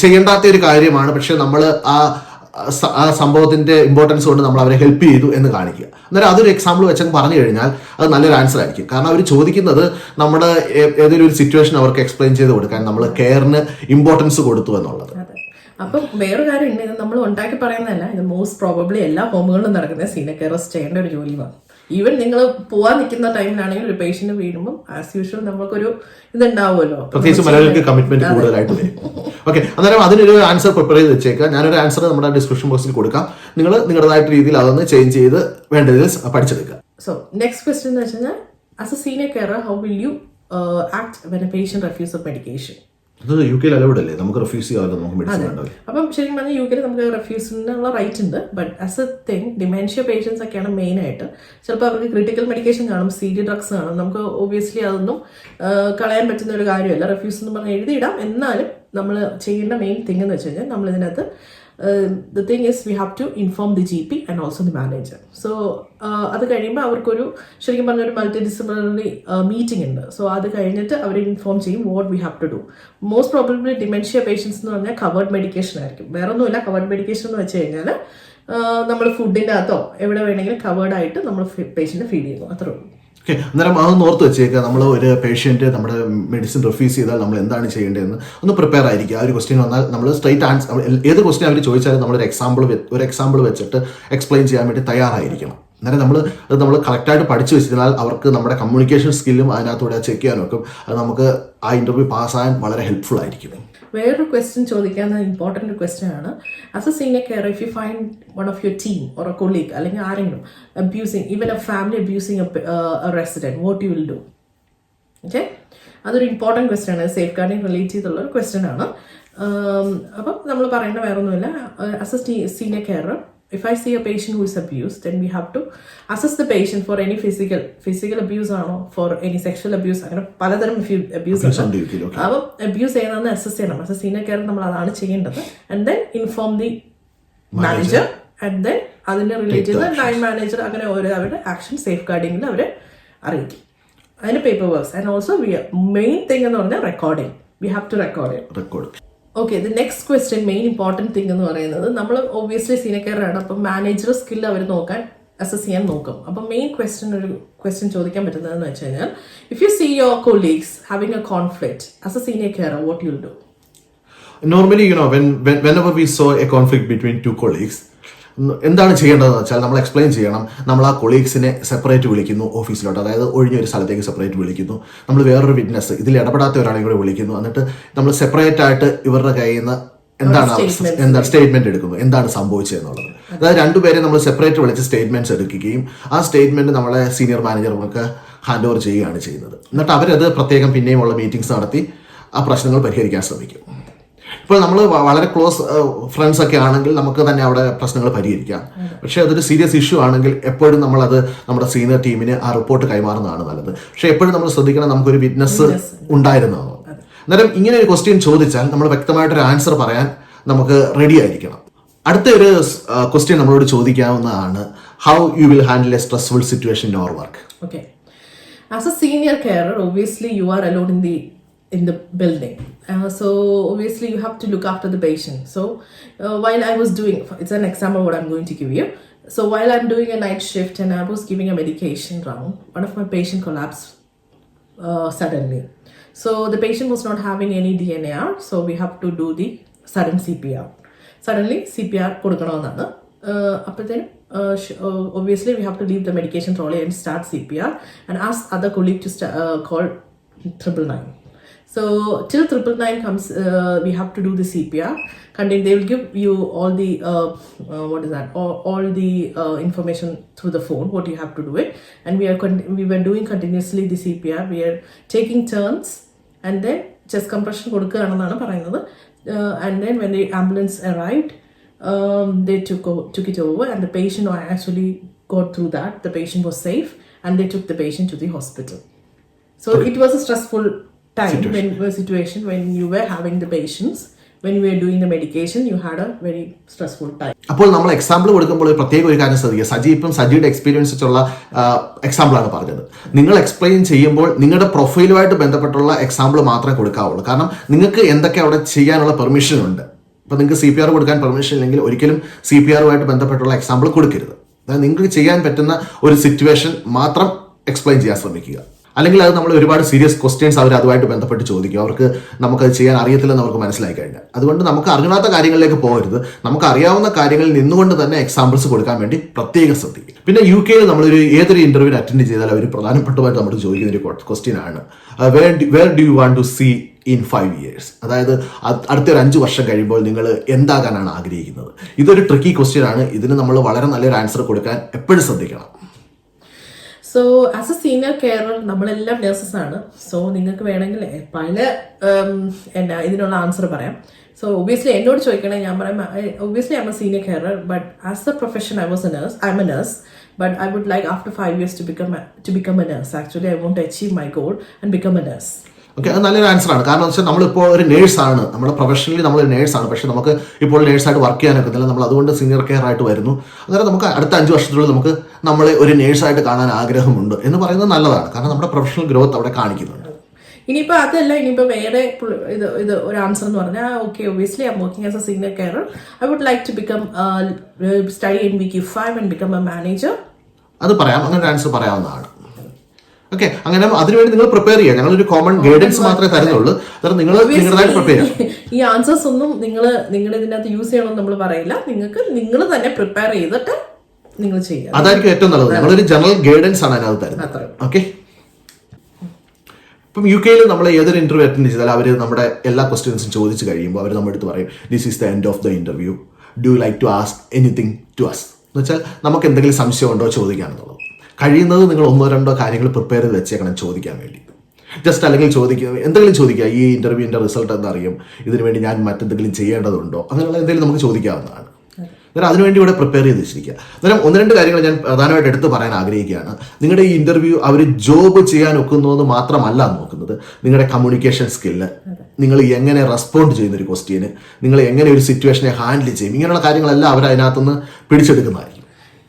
ചെയ്യേണ്ടാത്ത ഒരു കാര്യമാണ്, പക്ഷെ നമ്മൾ ആ സംഭവത്തിന്റെ ഇമ്പോർട്ടൻസ് കൊണ്ട് നമ്മൾ അവരെ ഹെൽപ്പ് ചെയ്തു എന്ന് കാണിക്കുക. അന്നേരം അതൊരു എക്സാമ്പിൾ വെച്ചങ്ങ് പറഞ്ഞു കഴിഞ്ഞാൽ അത് നല്ലൊരു ആൻസർ ആയിരിക്കും. കാരണം അവർ ചോദിക്കുന്നത് നമ്മുടെ ഏതെങ്കിലും ഒരു സിറ്റുവേഷൻ അവർക്ക് എക്സ്പ്ലെയിൻ ചെയ്ത് കൊടുക്കാൻ നമ്മൾ കെയറിന് ഇമ്പോർട്ടൻസ് കൊടുത്തു എന്നുള്ളത്. അപ്പം വേറൊരു കാര്യം ഉണ്ട്, ഇത് നമ്മൾ ഉണ്ടാക്കി പറയുന്നതല്ല, ഇത് മോസ്റ്റ് പ്രോബബ്ലി എല്ലാ ഹോമുകളിലും നടക്കുന്ന സീനിയർ കെയറേഴ്സ് ചെയ്യേണ്ട ഒരു ജോലിയാണ്. ഈവൻ നിങ്ങൾ പോവാൻ നിൽക്കുന്ന ടൈമിലാണെങ്കിൽ ഒരു പേഷ്യന്റ് വീഴുമ്പോൾ ആസ് യൂഷ്വൽ നമുക്കൊരു ഇതുണ്ടാവുമല്ലോ, പ്രത്യേകിച്ച് മലയാളികൾക്ക് കമ്മിറ്റ്മെന്റ് കൂടുതലായിട്ട് വരും. ഓക്കെ, അന്നേരം അതിനൊരു ആൻസർ പ്രിപ്പയർ ചെയ്ത് വെച്ചേക്കാം. ഞാനൊരു ആൻസർ നമ്മുടെ ഡിസ്ക്രിപ്ഷൻ ബോക്സിൽ കൊടുക്കാം. നിങ്ങൾ നിങ്ങളുടേതായിട്ട് രീതിയിൽ അതൊന്ന് ചേഞ്ച് ചെയ്ത് വേണ്ടതിൽ പഠിച്ചെടുക്കുക. സോ നെക്സ്റ്റ് ക്വസ്റ്റ്യൻ എന്ന് വെച്ച് കഴിഞ്ഞാൽ, as a senior carer how will U act when A patient refuse A medication? അത് UK അലൗഡ് അല്ലേ, നമുക്ക് റിഫ്യൂസ് ചെയ്യാമല്ലോ, നമുക്ക് മെഡിസിൻ വേണ്ടത്. അപ്പം ശരിക്കും പറഞ്ഞാൽ UK നമുക്ക് റിഫ്യൂസിനുള്ള റൈറ്റ് ഉണ്ട്. But as a thing dementia patients ഒക്കെയാണ് മെയിൻ ആയിട്ട്. ചിലപ്പോൾ അവർക്ക് ക്രിട്ടിക്കൽ മെഡിക്കേഷൻ കാണും, CD ഡ്രഗ്സ് കാണും. നമുക്ക് ഒബ്വിയസ്ലി അതൊന്നും കളയാൻ പറ്റുന്ന ഒരു കാര്യമല്ല. റിഫ്യൂസ് എന്ന് പറഞ്ഞാൽ എഴുതിയിടാം. എന്നാലും നമ്മൾ ചെയ്യേണ്ട മെയിൻ തിങ് എന്ന് വെച്ച് കഴിഞ്ഞാൽ, നമ്മൾ ഇതിനകത്ത് the thing is we have to inform the GP and also the manager. So അത് കഴിയുമ്പോൾ അവർക്കൊരു ശരിക്കും പറഞ്ഞൊരു മൾട്ടി ഡിസിപ്ലിനറി മീറ്റിംഗ് ഉണ്ട്. സോ അത് കഴിഞ്ഞിട്ട് അവർ ഇൻഫോം ചെയ്യും what we have to do. Most probably dementia patients എന്ന് പറഞ്ഞാൽ കവേർഡ് മെഡിക്കേഷൻ ആയിരിക്കും. വേറെ ഒന്നുമില്ല, കവേർഡ് മെഡിക്കേഷൻ എന്ന് വെച്ച് കഴിഞ്ഞാൽ നമ്മൾ ഫുഡിൻ്റെ അകത്തോ എവിടെ വേണമെങ്കിലും കവേർഡ് ആയിട്ട് നമ്മൾ പേഷ്യൻറ്റ് ഫീഡ് ചെയ്യുന്നു, അത്രേ ഉള്ളൂ. ഓക്കെ, അന്നേരം അതൊന്ന് ഓർത്ത് വെച്ചേക്കുക. നമ്മൾ ഒരു പേഷ്യൻറ്റ് നമ്മുടെ മെഡിസിൻ റിഫ്യൂസ് ചെയ്താൽ നമ്മൾ എന്താണ് ചെയ്യേണ്ടതെന്ന് ഒന്ന് പ്രിപ്പയർ ആയിരിക്കുക. ആ ഒരു ക്വസ്റ്റ്യൻ വന്നാൽ നമ്മൾ സ്ട്രൈറ്റ് ആൻസർ, ഏത് ക്വസ്റ്റ്യൻ അവർ ചോദിച്ചാലും നമ്മളൊരു എക്സാമ്പിൾ വെച്ചിട്ട് എക്സ്പ്ലെയിൻ ചെയ്യാൻ വേണ്ടി തയ്യാറായിരിക്കണം. അന്നേരം നമ്മൾ കറക്റ്റായിട്ട് പഠിച്ചു വെച്ചിരുന്നാൽ അവർക്ക് നമ്മുടെ കമ്മ്യൂണിക്കേഷൻ സ്കില്ലും അതിനകത്തൂടെ ചെക്ക് ചെയ്യാൻ നോക്കും. അത് നമുക്ക് ആ ഇൻ്റർവ്യൂ പാസ്സാകാൻ വളരെ ഹെൽപ്ഫുൾ ആയിരിക്കും. വേറൊരു ക്വസ്റ്റ്യൻ ചോദിക്കാവുന്ന ഇമ്പോർട്ടൻ്റ് ക്വസ്റ്റ്യൻ ആണ്, as a senior care if you find one of your team or A colleague അല്ലെങ്കിൽ ആരെങ്കിലും abusing, even A family abusing A resident, what you will do? Okay, അതൊരു important question ആണ്, safe guarding relate ചെയ്തുള്ള ഒരു question ആണ്. അപ്പം നമ്മൾ പറയേണ്ട വേറെ ഒന്നുമില്ല, as a senior care if I see a patient who is abused, then we have to assess the patient for any physical abuse ആണോ, for any sexual abuse, അങ്ങനെ പലതരം abuse ഉണ്ട്. അപ്പം അബ്യൂസ് ചെയ്യുന്നതെന്ന് അസസ് ചെയ്യണം. ആസ് എ സീനിയർ കെയർ നമ്മൾ അതാണ് ചെയ്യേണ്ടത്. And then inform the manager, and then അതിനെ റിലേറ്റ് ചെയ്ത് ലൈൻ മാനേജർ, അങ്ങനെ ഓരോ അവരുടെ ആക്ഷൻ സേഫ് ഗാർഡിങ്ങിൽ അവരെ അറിയിക്കും. അതിന് paper works. And also main thing എന്ന് പറഞ്ഞാൽ recording. We have to record. Okay, the next question, main important thing എന്ന് പറയുന്നത്, നമ്മൾ ഒബ്വിയസ്ലി സീനിയർ കെയർ ആണ്, അപ്പം മാനേജർ സ്കിൽ അവർ നോക്കാൻ അസസ് ചെയ്യാൻ നോക്കും. അപ്പം മെയിൻ ക്വസ്റ്റ്യൻ ചോദിക്കാൻ പറ്റുന്നതെന്ന് വെച്ച് കഴിഞ്ഞാൽ, if you see your colleagues having a conflict as a senior care, what you will do? Normally, whenever we saw a conflict between two colleagues, എന്താണ് ചെയ്യേണ്ടതെന്ന് വെച്ചാൽ നമ്മൾ എക്സ്പ്ലെയിൻ ചെയ്യണം. നമ്മൾ ആ കൊളീഗ്സിനെ സെപ്പറേറ്റ് വിളിക്കുന്നു ഓഫീസിലോട്ട്, അതായത് ഒഴിഞ്ഞൊരു സ്ഥലത്തേക്ക് സെപ്പറേറ്റ് വിളിക്കുന്നു. നമ്മൾ വേറൊരു വിറ്റ്നസ്, ഇതിൽ ഇടപെടാത്ത ഒരാളെയും കൂടെ വിളിക്കുന്നു. എന്നിട്ട് നമ്മൾ സെപ്പറേറ്റ് ആയിട്ട് ഇവരുടെ കയ്യിൽ നിന്ന് എന്താണ് സ്റ്റേറ്റ്മെന്റ് എടുക്കുന്നു, എന്താണ് സംഭവിച്ചതെന്നുള്ളത്. അതായത് രണ്ടുപേരെ നമ്മൾ സെപ്പറേറ്റ് വിളിച്ച് സ്റ്റേറ്റ്മെന്റ്സ് എടുക്കുകയും ആ സ്റ്റേറ്റ്മെന്റ് നമ്മളെ സീനിയർ മാനേജർക്ക് ഹാൻഡ് ഓവർ ചെയ്യുകയാണ് ചെയ്യുന്നത്. എന്നിട്ട് അവരത് പ്രത്യേകം പിന്നെയും ഉള്ള മീറ്റിംഗ്സ് നടത്തി ആ പ്രശ്നങ്ങൾ പരിഹരിക്കാൻ ശ്രമിക്കും. ഇപ്പോൾ നമ്മൾ വളരെ ക്ലോസ് ഫ്രണ്ട്സ് ഒക്കെ ആണെങ്കിൽ നമുക്ക് തന്നെ അവിടെ പ്രശ്നങ്ങൾ പരിഹരിക്കാം. പക്ഷേ അതൊരു സീരിയസ് ഇഷ്യൂ ആണെങ്കിൽ എപ്പോഴും നമ്മളത് നമ്മുടെ സീനിയർ ടീമിന് ആ റിപ്പോർട്ട് കൈമാറുന്നതാണ് നല്ലത്. പക്ഷേ എപ്പോഴും നമ്മൾ ശ്രദ്ധിക്കണം, നമുക്കൊരു വിറ്റ്നസ് ഉണ്ടായിരുന്നതാണ്. അന്നേരം ഇങ്ങനെ ഒരു ക്വസ്റ്റ്യൻ ചോദിച്ചാൽ നമ്മൾ വ്യക്തമായിട്ടൊരു ആൻസർ പറയാൻ നമുക്ക് റെഡി ആയിരിക്കണം. അടുത്ത ഒരു ക്വസ്റ്റ്യൻ നമ്മളോട് ചോദിക്കാവുന്നതാണ്, how you will handle a stressful situation in your work? Okay, as a senior carer, obviously you are alone in the building, so obviously you have to look after the patient. So while I was doing, it's an example what I'm going to give you. So while I'm doing a night shift and I was giving a medication round, one of my patient collapsed suddenly. So the patient was not having any DNR, so we have to do the sudden CPR. Suddenly CPR കൊടുക്കണമെന്നാണ്. അപ്പോഴത്തേനും obviously we have to leave the medication trolley and start CPR and ask other colleague to call 999. So till 999 comes, we have to do the CPR. They will give you all the all the information through the phone what you have to do it, and we were doing continuously the CPR. We are taking turns, and then chest compression കൊടുക്കുകയാണെന്നാണ് പറയുന്നത്. And then when the ambulance arrived, they took it over, and the patient actually got through that. The patient was safe, and they took the patient to the hospital. So it was a stressful situation when you were having the patients, when you were doing the medication, you had a very stressful time. അപ്പോൾ നമ്മൾ example കൊടുക്കുമ്പോൾ പ്രത്യേക ഒരു കാര്യം ശ്രദ്ധിക്കുക. സജിയുടെ experience വെച്ചുള്ള എക്സാമ്പിളാണ് പറഞ്ഞത്. നിങ്ങൾ എക്സ്പ്ലെയിൻ ചെയ്യുമ്പോൾ നിങ്ങളുടെ പ്രൊഫൈലുമായിട്ട് ബന്ധപ്പെട്ടുള്ള എക്സാമ്പിൾ മാത്രമേ കൊടുക്കാവുള്ളൂ. കാരണം നിങ്ങൾക്ക് എന്തൊക്കെ അവിടെ ചെയ്യാനുള്ള പെർമിഷൻ ഉണ്ട്. അപ്പോൾ നിങ്ങൾക്ക് CPR കൊടുക്കാൻ പെർമിഷൻ ഇല്ലെങ്കിൽ ഒരിക്കലും CPRുമായിട്ട് ബന്ധപ്പെട്ടുള്ള എക്സാമ്പിൾ കൊടുക്കരുത്. അതായത് നിങ്ങൾക്ക് ചെയ്യാൻ പറ്റുന്ന ഒരു സിറ്റുവേഷൻ മാത്രം എക്സ്പ്ലെയിൻ ചെയ്യാൻ ശ്രമിക്കുക. അല്ലെങ്കിൽ അത് നമ്മൾ ഒരുപാട് സീരിയസ് ക്വസ്റ്റ്യൻസ് അവർ അതുമായിട്ട് ബന്ധപ്പെട്ട് ചോദിക്കും. അവർക്ക് നമുക്കത് ചെയ്യാൻ അറിയത്തില്ലെന്ന് അവർക്ക് മനസ്സിലായി കഴിഞ്ഞാൽ. അതുകൊണ്ട് നമുക്ക് അറിയാത്ത കാര്യങ്ങളിലേക്ക് പോകരുത്. നമുക്ക് അറിയാവുന്ന കാര്യങ്ങളിൽ നിന്നുകൊണ്ട് തന്നെ എക്സാമ്പിൾസ് കൊടുക്കാൻ വേണ്ടി പ്രത്യേകം ശ്രദ്ധിക്കും. പിന്നെ UK നമ്മളൊരു ഏതൊരു ഇന്റർവ്യൂ അറ്റൻഡ് ചെയ്താൽ അവർ പ്രധാനപ്പെട്ടതായിട്ട് നമ്മൾ ചോദിക്കുന്ന ഒരു ക്വസ്റ്റ്യൻ ആണ്, where do you want to see in 5 years? അതായത് അടുത്തൊരു 5 വർഷം കഴിയുമ്പോൾ നിങ്ങൾ എന്താകാനാണ് ആഗ്രഹിക്കുന്നത്? ഇതൊരു ട്രിക്കി ക്വസ്റ്റ്യൻ ആണ്. ഇതിന് നമ്മൾ വളരെ നല്ലൊരു ആൻസർ കൊടുക്കാൻ എപ്പോഴും ശ്രദ്ധിക്കണം. So as a senior carer നമ്മളെല്ലാം നേഴ്സസ് ആണ്. സോ നിങ്ങൾക്ക് വേണമെങ്കിൽ പല ഇതിനുള്ള ആൻസർ പറയാം. സോ ഒബ്വിയസ്ലി എന്നോട് ചോദിക്കണേ ഞാൻ പറയാം, obviously I M A senior carer, but as A profession I M A nurse, but I would like after 5 years to become a nurse. Actually I want to achieve my goal and become a nurse. Okay, അത് നല്ലൊരു answer ആണ്. കാരണം വെച്ചാൽ നമ്മളിപ്പോൾ ഒരു നേഴ്സാണ്, നമ്മുടെ professionally നമ്മളൊരു നേഴ്സാണ്. പക്ഷേ നമുക്ക് ഇപ്പോൾ നേഴ്സായിട്ട് വർക്ക് ചെയ്യാനൊക്കത്തില്ല. നമ്മൾ അതുകൊണ്ട് സീനിയർ കെയർ ആയിട്ട് വരുന്നു. അന്നേരം നമുക്ക് അടുത്ത 5 വർഷത്തിനുള്ളിൽ നമുക്ക് നമ്മളെ ഒരു നേഴ്സായിട്ട് കാണാൻ ആഗ്രഹമുണ്ട് എന്ന് പറയുന്നത് നല്ലതാണ്. കാരണം നമ്മുടെ പ്രൊഫഷണൽ ഗ്രോത്ത് അവിടെ കാണിക്കുന്നുണ്ട്. ഇനിയിപ്പോൾ അതല്ല, ഇനിയിപ്പോൾ വേറെ ഇത് ഒരു ആൻസർ എന്ന് പറഞ്ഞാൽ, okay obviously I am working as a senior carer, I would like to become study in WK.5 and become a manager. അത് പറയാം, അങ്ങനെ ആൻസർ പറയാവുന്നതാണ്. ഓക്കെ, അങ്ങനെ അതിനുവേണ്ടി നിങ്ങൾ പ്രിപ്പയർ ചെയ്യുക. ഞങ്ങളൊരു കോമൺ ഗൈഡൻസ് മാത്രമേ തരുന്നുള്ളൂ. അതായത് നിങ്ങൾ നിങ്ങളുടേതായിട്ട് പ്രിപ്പയർ ചെയ്യുക. ഈ ആൻസേഴ്സ് ഒന്നും നിങ്ങൾ ഇതിനകത്ത് യൂസ് ചെയ്യണമെന്ന് നമ്മൾ പറയില്ല. നിങ്ങൾ തന്നെ പ്രിപ്പയർ ചെയ്തിട്ട് നിങ്ങൾ ചെയ്യുക. അതായിരിക്കും ഏറ്റവും നല്ലത്. ഞങ്ങളൊരു ജനറൽ ഗൈഡൻസ് ആണ് അതിനകത്ത് തരുന്നത്. ഓക്കെ, ഇപ്പം UK നമ്മൾ ഏതൊരു ഇന്റർവ്യൂ അറ്റൻഡ് ചെയ്താൽ അവർ നമ്മുടെ എല്ലാ ക്വസ്റ്റ്യൻസും ചോദിച്ചു കഴിയുമ്പോൾ അവർ നമ്മുടെ അടുത്ത് പറയും, this is the end of the interview, do you like to ask anything to us? എന്ന് വെച്ചാൽ നമുക്ക് എന്തെങ്കിലും സംശയമുണ്ടോ ചോദിക്കാമെന്നുള്ളത്. കഴിയുന്നത് നിങ്ങൾ 1-2 കാര്യങ്ങൾ പ്രിപ്പയർ ചെയ്ത് വെച്ചേക്കണം ചോദിക്കാൻ വേണ്ടി. ജസ്റ്റ് അല്ലെങ്കിൽ എന്തെങ്കിലും ചോദിക്കുക, ഈ ഇന്റർവ്യൂവിന്റെ റിസൾട്ട് എന്താ അറിയും, ഇതിനു വേണ്ടി ഞാൻ മറ്റെന്തെങ്കിലും ചെയ്യേണ്ടതുണ്ടോ, അങ്ങനെയുള്ള എന്തെങ്കിലും നമുക്ക് ചോദിക്കാവുന്നതാണ്. അന്നേരം അതിനുവേണ്ടി ഇവിടെ പ്രിപ്പയർ ചെയ്ത് വെച്ചിരിക്കുക. അന്നേരം 1-2 കാര്യങ്ങൾ ഞാൻ പ്രധാനമായിട്ട് എടുത്ത് പറയാൻ ആഗ്രഹിക്കുകയാണ്. നിങ്ങളുടെ ഈ ഇന്റർവ്യൂ അവർ ജോബ് ചെയ്യാൻ ഒക്കുന്നത് മാത്രമല്ല നോക്കുന്നത്, നിങ്ങളുടെ കമ്മ്യൂണിക്കേഷൻ സ്കില്ല്, നിങ്ങൾ എങ്ങനെ റെസ്പോണ്ട് ചെയ്യുന്ന ഒരു ക്വസ്റ്റ്യന്, നിങ്ങൾ എങ്ങനെ ഒരു സിറ്റുവേഷനെ ഹാൻഡിൽ ചെയ്യും, ഇങ്ങനെയുള്ള കാര്യങ്ങളെല്ലാം അവർ അതിനകത്തുനിന്ന് പിടിച്ചെടുക്കുന്നതായിരിക്കും.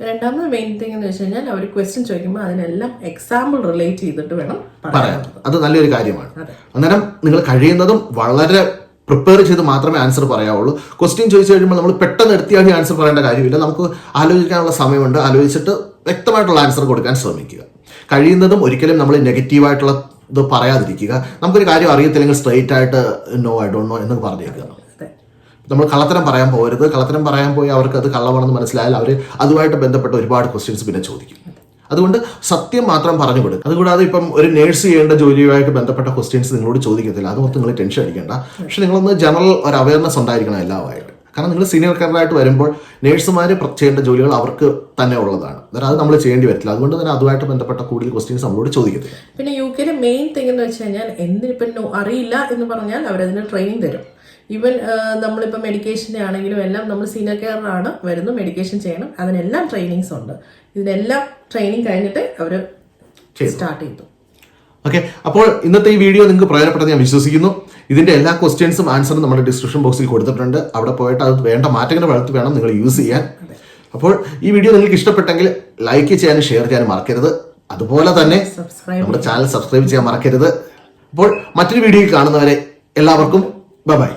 രണ്ടാമത് മെയിൻ തിങ് എന്ന് വെച്ച് കഴിഞ്ഞാൽ അവർ ക്വസ്റ്റ്യൻ ചോദിക്കുമ്പോൾ അതിനെല്ലാം എക്സാമ്പിൾ റിലേറ്റ് ചെയ്തിട്ട് വേണം പറയാൻ. അത് നല്ലൊരു കാര്യമാണ്. അന്നേരം നിങ്ങൾ കഴിയുന്നതും വളരെ പ്രിപ്പയർ ചെയ്ത് മാത്രമേ ആൻസർ പറയാവുള്ളൂ. ക്വസ്റ്റ്യൻ ചോദിച്ചു കഴിയുമ്പോൾ നമ്മൾ പെട്ടെന്ന് എടുത്തിയാൽ ആൻസർ പറയേണ്ട കാര്യമില്ല. നമുക്ക് ആലോചിക്കാനുള്ള സമയമുണ്ട്. ആലോചിച്ചിട്ട് വ്യക്തമായിട്ടുള്ള ആൻസർ കൊടുക്കാൻ ശ്രമിക്കുക. കഴിയുന്നതും ഒരിക്കലും നമ്മൾ നെഗറ്റീവായിട്ടുള്ള ഇത് പറയാതിരിക്കുക. നമുക്കൊരു കാര്യം അറിയത്തില്ലെങ്കിൽ സ്ട്രെയിറ്റ് ആയിട്ട് നോ ഐ ഡോണ്ട് നോ എന്ന് പറഞ്ഞേക്കുക. നമ്മൾ കള്ളത്തരം പറയാൻ പോകരുത്. കള്ളത്തരം പറയാൻ പോയി അവർക്ക് അത് കള്ളമാണെന്ന് മനസ്സിലായാൽ അവർ അതുമായിട്ട് ബന്ധപ്പെട്ട ഒരുപാട് ക്വസ്റ്റ്യൻസ് പിന്നെ ചോദിക്കും. അതുകൊണ്ട് സത്യം മാത്രം പറഞ്ഞു കൊടുക്കുക. അതുകൂടാതെ ഇപ്പം ഒരു നേഴ്സ് ചെയ്യേണ്ട ജോലിയുമായിട്ട് ബന്ധപ്പെട്ട ക്വസ്റ്റ്യൻസ് നിങ്ങളോട് ചോദിക്കത്തില്ല. അതുകൊണ്ട് നിങ്ങൾ ടെൻഷൻ അടിക്കേണ്ട. പക്ഷെ നിങ്ങളൊന്ന് ജനറൽ ഒരു അവയർനെസ് ഉണ്ടായിരിക്കണം എല്ലാമായിട്ട്. കാരണം നിങ്ങൾ സീനിയർ കെയറായിട്ട് വരുമ്പോൾ നേഴ്സുമാർ ചെയ്യേണ്ട ജോലികൾ അവർക്ക് തന്നെ ഉള്ളതാണ്. അന്നേരം അത് നമ്മൾ ചെയ്യേണ്ടി വരത്തില്ല. അതുകൊണ്ട് തന്നെ അതുമായിട്ട് ബന്ധപ്പെട്ട കൂടുതൽ ക്വസ്റ്റ്യൻസ് നമ്മളോട് ചോദിക്കത്തില്ല. പിന്നെ UK മെയിൻ തിങ് എന്ന് വെച്ച് കഴിഞ്ഞാൽ എന്തിനിപ്പം അറിയില്ല എന്ന് പറഞ്ഞാൽ അവരതിന് ട്രെയിനിങ് തരും. ഈവൻ നമ്മളിപ്പോൾ മെഡിക്കേഷൻ്റെ ആണെങ്കിലും എല്ലാം നമ്മൾ സീനിയർ കെയറാണ് വരുന്നു, മെഡിക്കേഷൻ ചെയ്യണം, അതിനെല്ലാം ട്രെയിനിങ്സ് ഉണ്ട്. ഇതിനെല്ലാം ട്രെയിനിങ് കഴിഞ്ഞിട്ട് അവർ സ്റ്റാർട്ട് ചെയ്തു. ഓക്കെ, അപ്പോൾ ഇന്നത്തെ ഈ വീഡിയോ നിങ്ങൾക്ക് പ്രയോജനപ്പെട്ടെന്ന് ഞാൻ വിശ്വസിക്കുന്നു. ഇതിന്റെ എല്ലാ ക്വസ്റ്റ്യൻസും ആൻസറും നമ്മുടെ ഡിസ്ക്രിപ്ഷൻ ബോക്സിൽ കൊടുത്തിട്ടുണ്ട്. അവിടെ പോയിട്ട് അത് വേണ്ട മാറ്റങ്ങൾ വളർത്തി വേണം നിങ്ങൾ യൂസ് ചെയ്യാൻ. അപ്പോൾ ഈ വീഡിയോ നിങ്ങൾക്ക് ഇഷ്ടപ്പെട്ടെങ്കിൽ ലൈക്ക് ചെയ്യാനും ഷെയർ ചെയ്യാനും മറക്കരുത്. അതുപോലെ തന്നെ നമ്മുടെ ചാനൽ സബ്സ്ക്രൈബ് ചെയ്യാൻ മറക്കരുത്. അപ്പോൾ മറ്റൊരു വീഡിയോയിൽ കാണുന്നവരെ എല്ലാവർക്കും ബൈ.